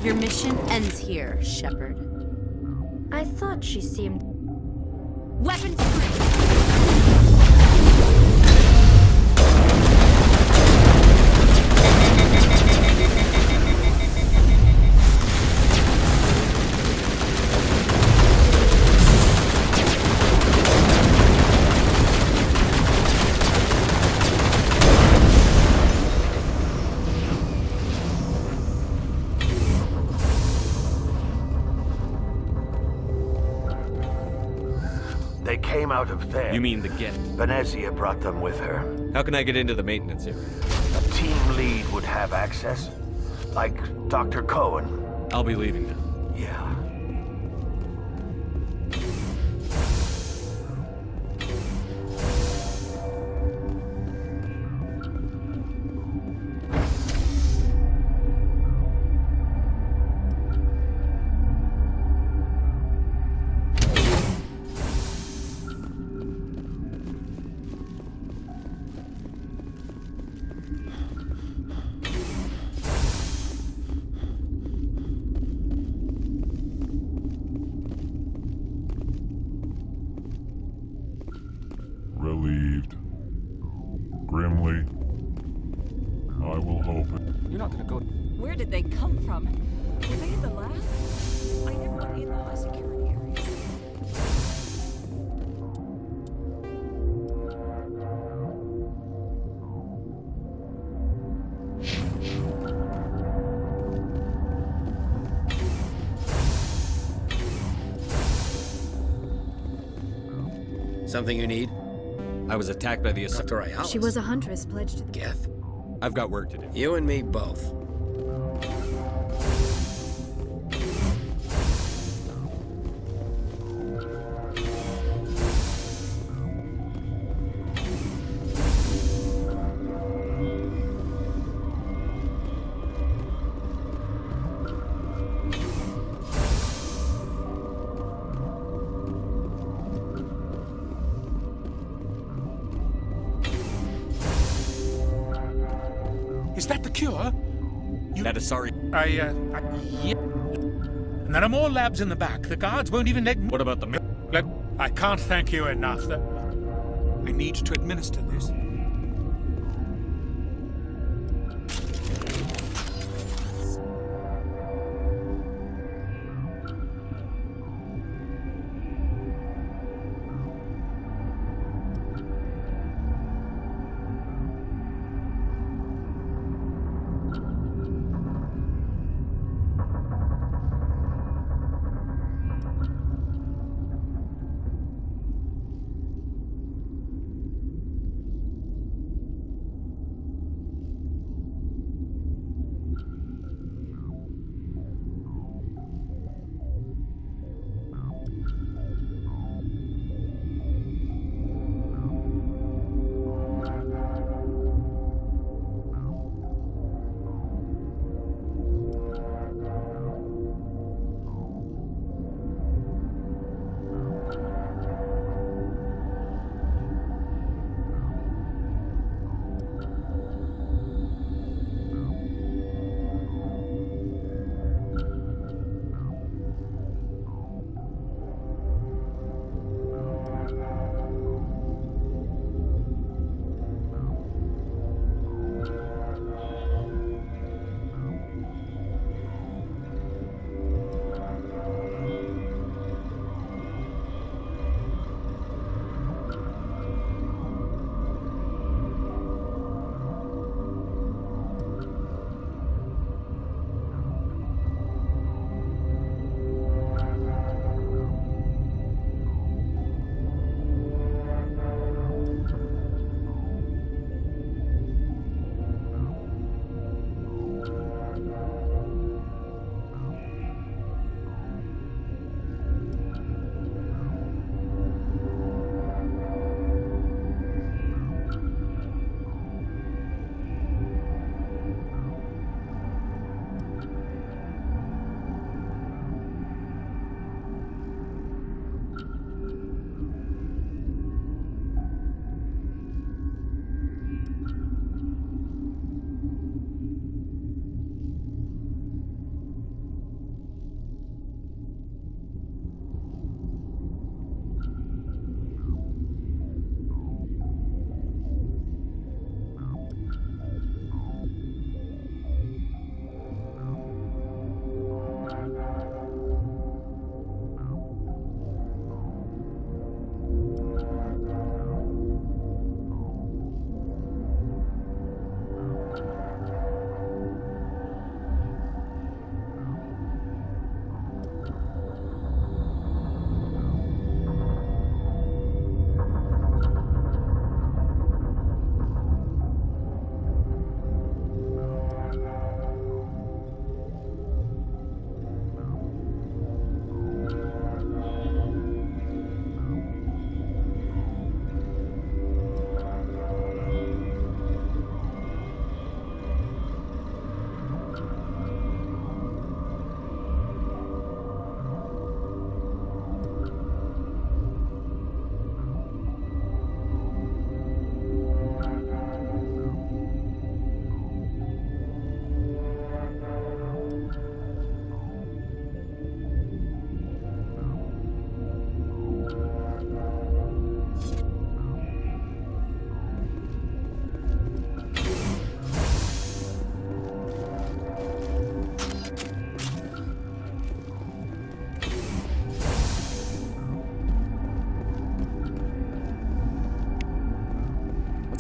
Your mission ends here, Shepard. I thought she seemed... Weapons free! They came out of there. You mean the gift? Venezia brought them with her. How can I get into the maintenance area? A team lead would have access. Like Dr. Cohen. I'll be leaving now. Yeah. Relieved. Grimly. I will hope it. You're not gonna go. Where did they come from? Were they in the lab? I never went in the high security area. Something you need? I was attacked by the Dr. Ayala. She was a huntress pledged to the... Geth. I've got work to do. You and me both. Is that the cure? That is sorry. Yeah. And there are more labs in the back. The guards won't even let me... What about the... Look, I can't thank you enough. I need to administer this.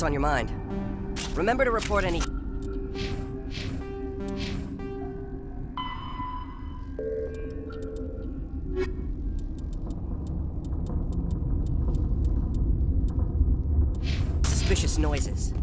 what's on your mind. Remember to report any... suspicious noises.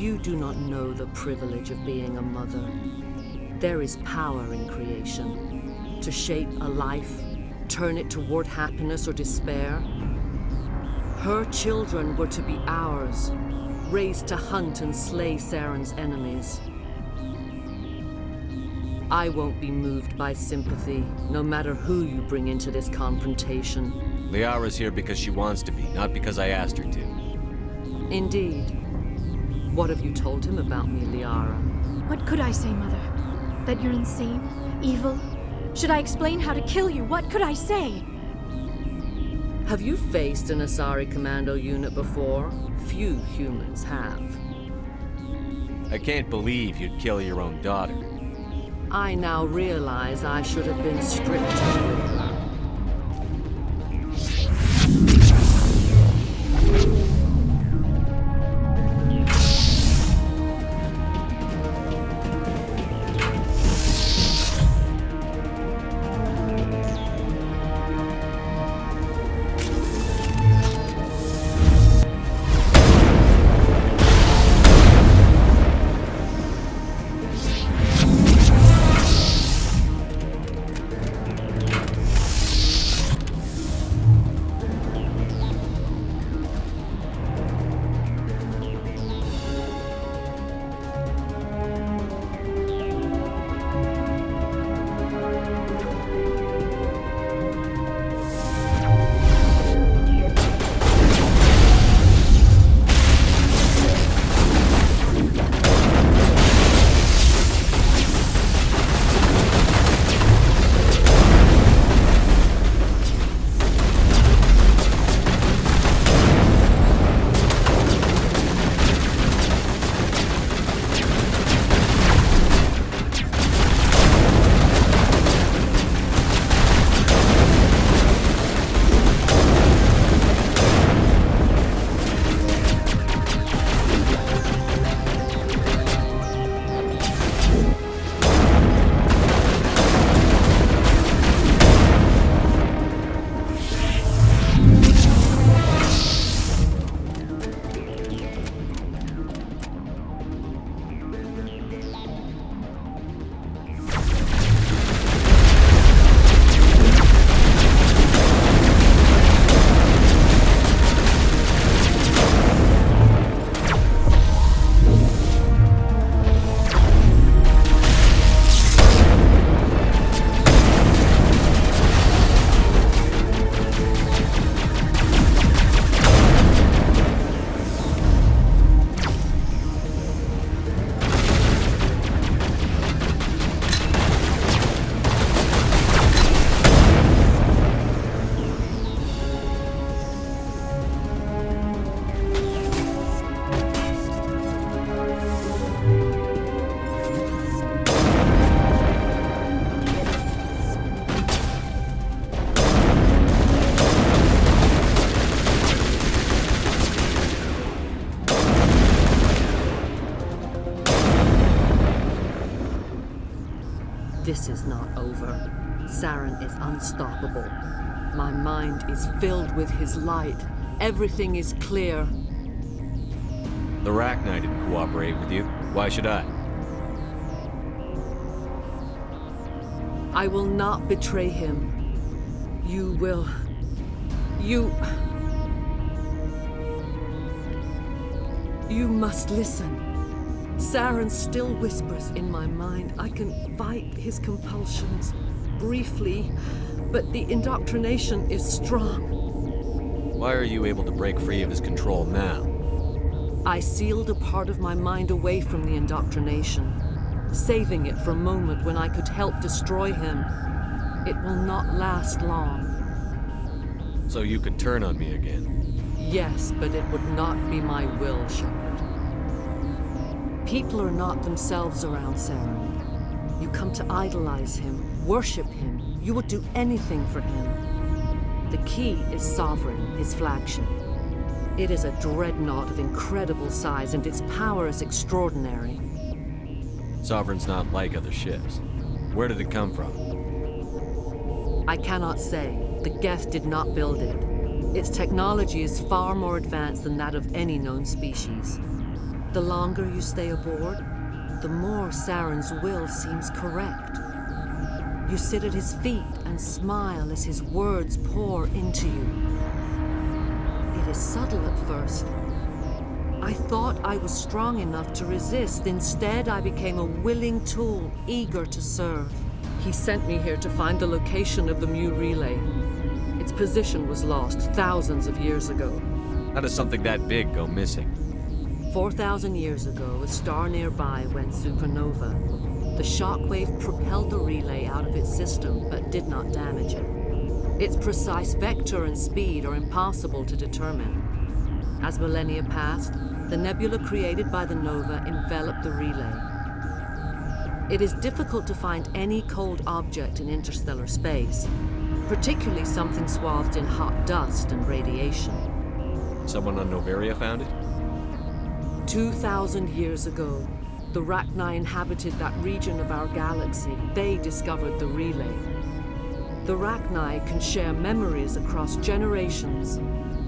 You do not know the privilege of being a mother. There is power in creation. To shape a life, turn it toward happiness or despair. Her children were to be ours, raised to hunt and slay Saren's enemies. I won't be moved by sympathy, no matter who you bring into this confrontation. Liara's here because she wants to be, not because I asked her to. Indeed. What have you told him about me, Liara? What could I say, Mother? That you're insane? Evil? Should I explain how to kill you? What could I say? Have you faced an Asari commando unit before? Few humans have. I can't believe you'd kill your own daughter. I now realize I should have been stricter with her. This is not over. Saren is unstoppable. My mind is filled with his light. Everything is clear. The Rachni didn't cooperate with you. Why should I? I will not betray him. You will... You must listen. Saren still whispers in my mind. I can fight his compulsions briefly, but the indoctrination is strong. Why are you able to break free of his control now? I sealed a part of my mind away from the indoctrination, saving it for a moment when I could help destroy him. It will not last long. So you could turn on me again? Yes, but it would not be my will, Shepard. People are not themselves around Saren. You come to idolize him, worship him. You would do anything for him. The key is Sovereign, his flagship. It is a dreadnought of incredible size, and its power is extraordinary. Sovereign's not like other ships. Where did it come from? I cannot say. The Geth did not build it. Its technology is far more advanced than that of any known species. The longer you stay aboard, the more Saren's will seems correct. You sit at his feet and smile as his words pour into you. It is subtle at first. I thought I was strong enough to resist. Instead, I became a willing tool, eager to serve. He sent me here to find the location of the Mu relay. Its position was lost thousands of years ago. How does something that big go missing? 4,000 years ago, a star nearby went supernova. The shockwave propelled the relay out of its system, but did not damage it. Its precise vector and speed are impossible to determine. As millennia passed, the nebula created by the nova enveloped the relay. It is difficult to find any cold object in interstellar space, particularly something swathed in hot dust and radiation. Someone on Noveria found it? 2,000 years ago, the Rachni inhabited that region of our galaxy. They discovered the relay. The Rachni can share memories across generations.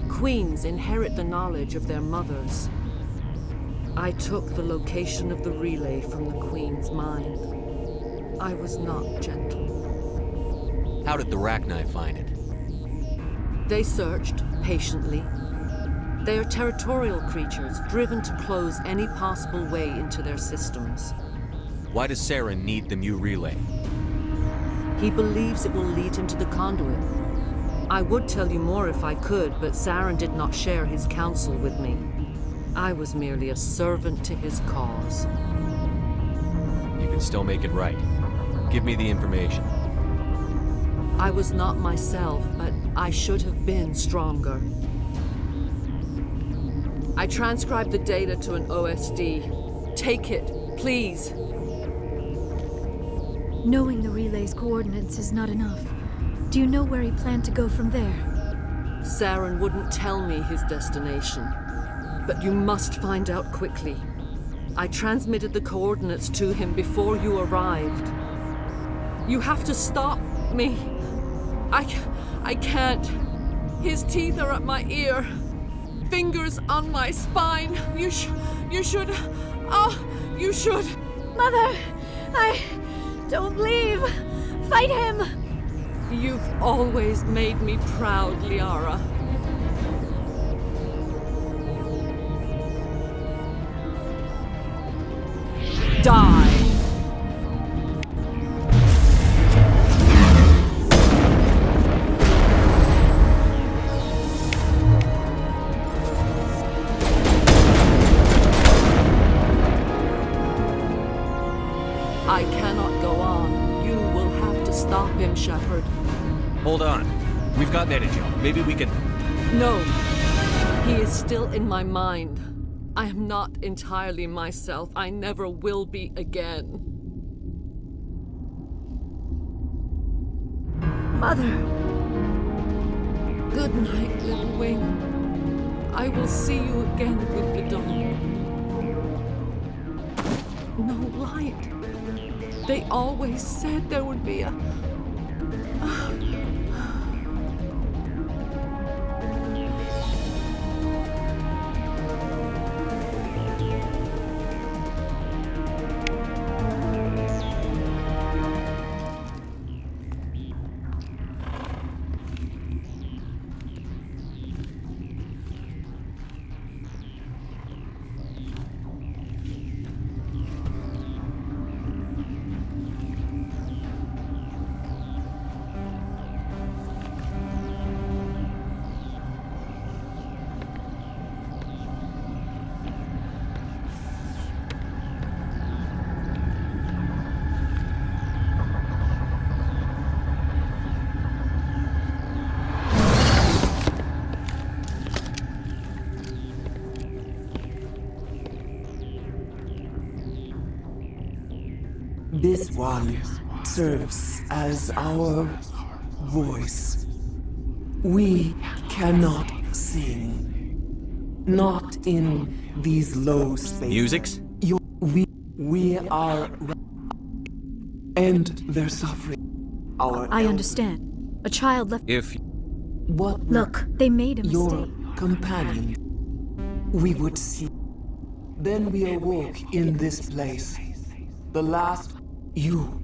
Queens inherit the knowledge of their mothers. I took the location of the relay from the Queen's mind. I was not gentle. How did the Rachni find it? They searched, patiently. They are territorial creatures, driven to close any possible way into their systems. Why does Saren need the Mu relay? He believes it will lead him to the conduit. I would tell you more if I could, but Saren did not share his counsel with me. I was merely a servant to his cause. You can still make it right. Give me the information. I was not myself, but I should have been stronger. I transcribed the data to an OSD. Take it, please. Knowing the relay's coordinates is not enough. Do you know where he planned to go from there? Saren wouldn't tell me his destination. But you must find out quickly. I transmitted the coordinates to him before you arrived. You have to stop me. I can't. His teeth are at my ear. Fingers on my spine. You should. Oh, you should. Mother, don't leave. Fight him. You've always made me proud, Liara. Die. I cannot go on. You will have to stop him, Shepard. Hold on. We've got energy. Maybe we can... No. He is still in my mind. I am not entirely myself. I never will be again. Mother. Good night, little wing. I will see you again with the dawn. No light. They always said there would be a... This one serves as our voice. We cannot sing. Not in these low spaces. Musics? We are... And their suffering. I understand. A child left... If... What? Look, they made a your mistake. Companion. We would see. Then we awoke in this place. The last... You.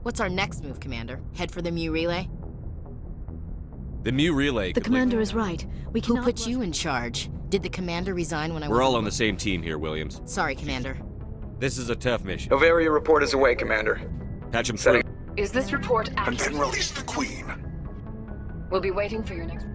What's our next move, Commander? Head for the ME relay? The ME relay... The Commander is right. We cannot... Who put you in charge? Did the Commander resign when I was... We're all on the same team here, Williams. Sorry, Commander. This is a tough mission. Novaria report is away, Commander. Patch him through. Is this report accurate? And then release the Queen. We'll be waiting for your next...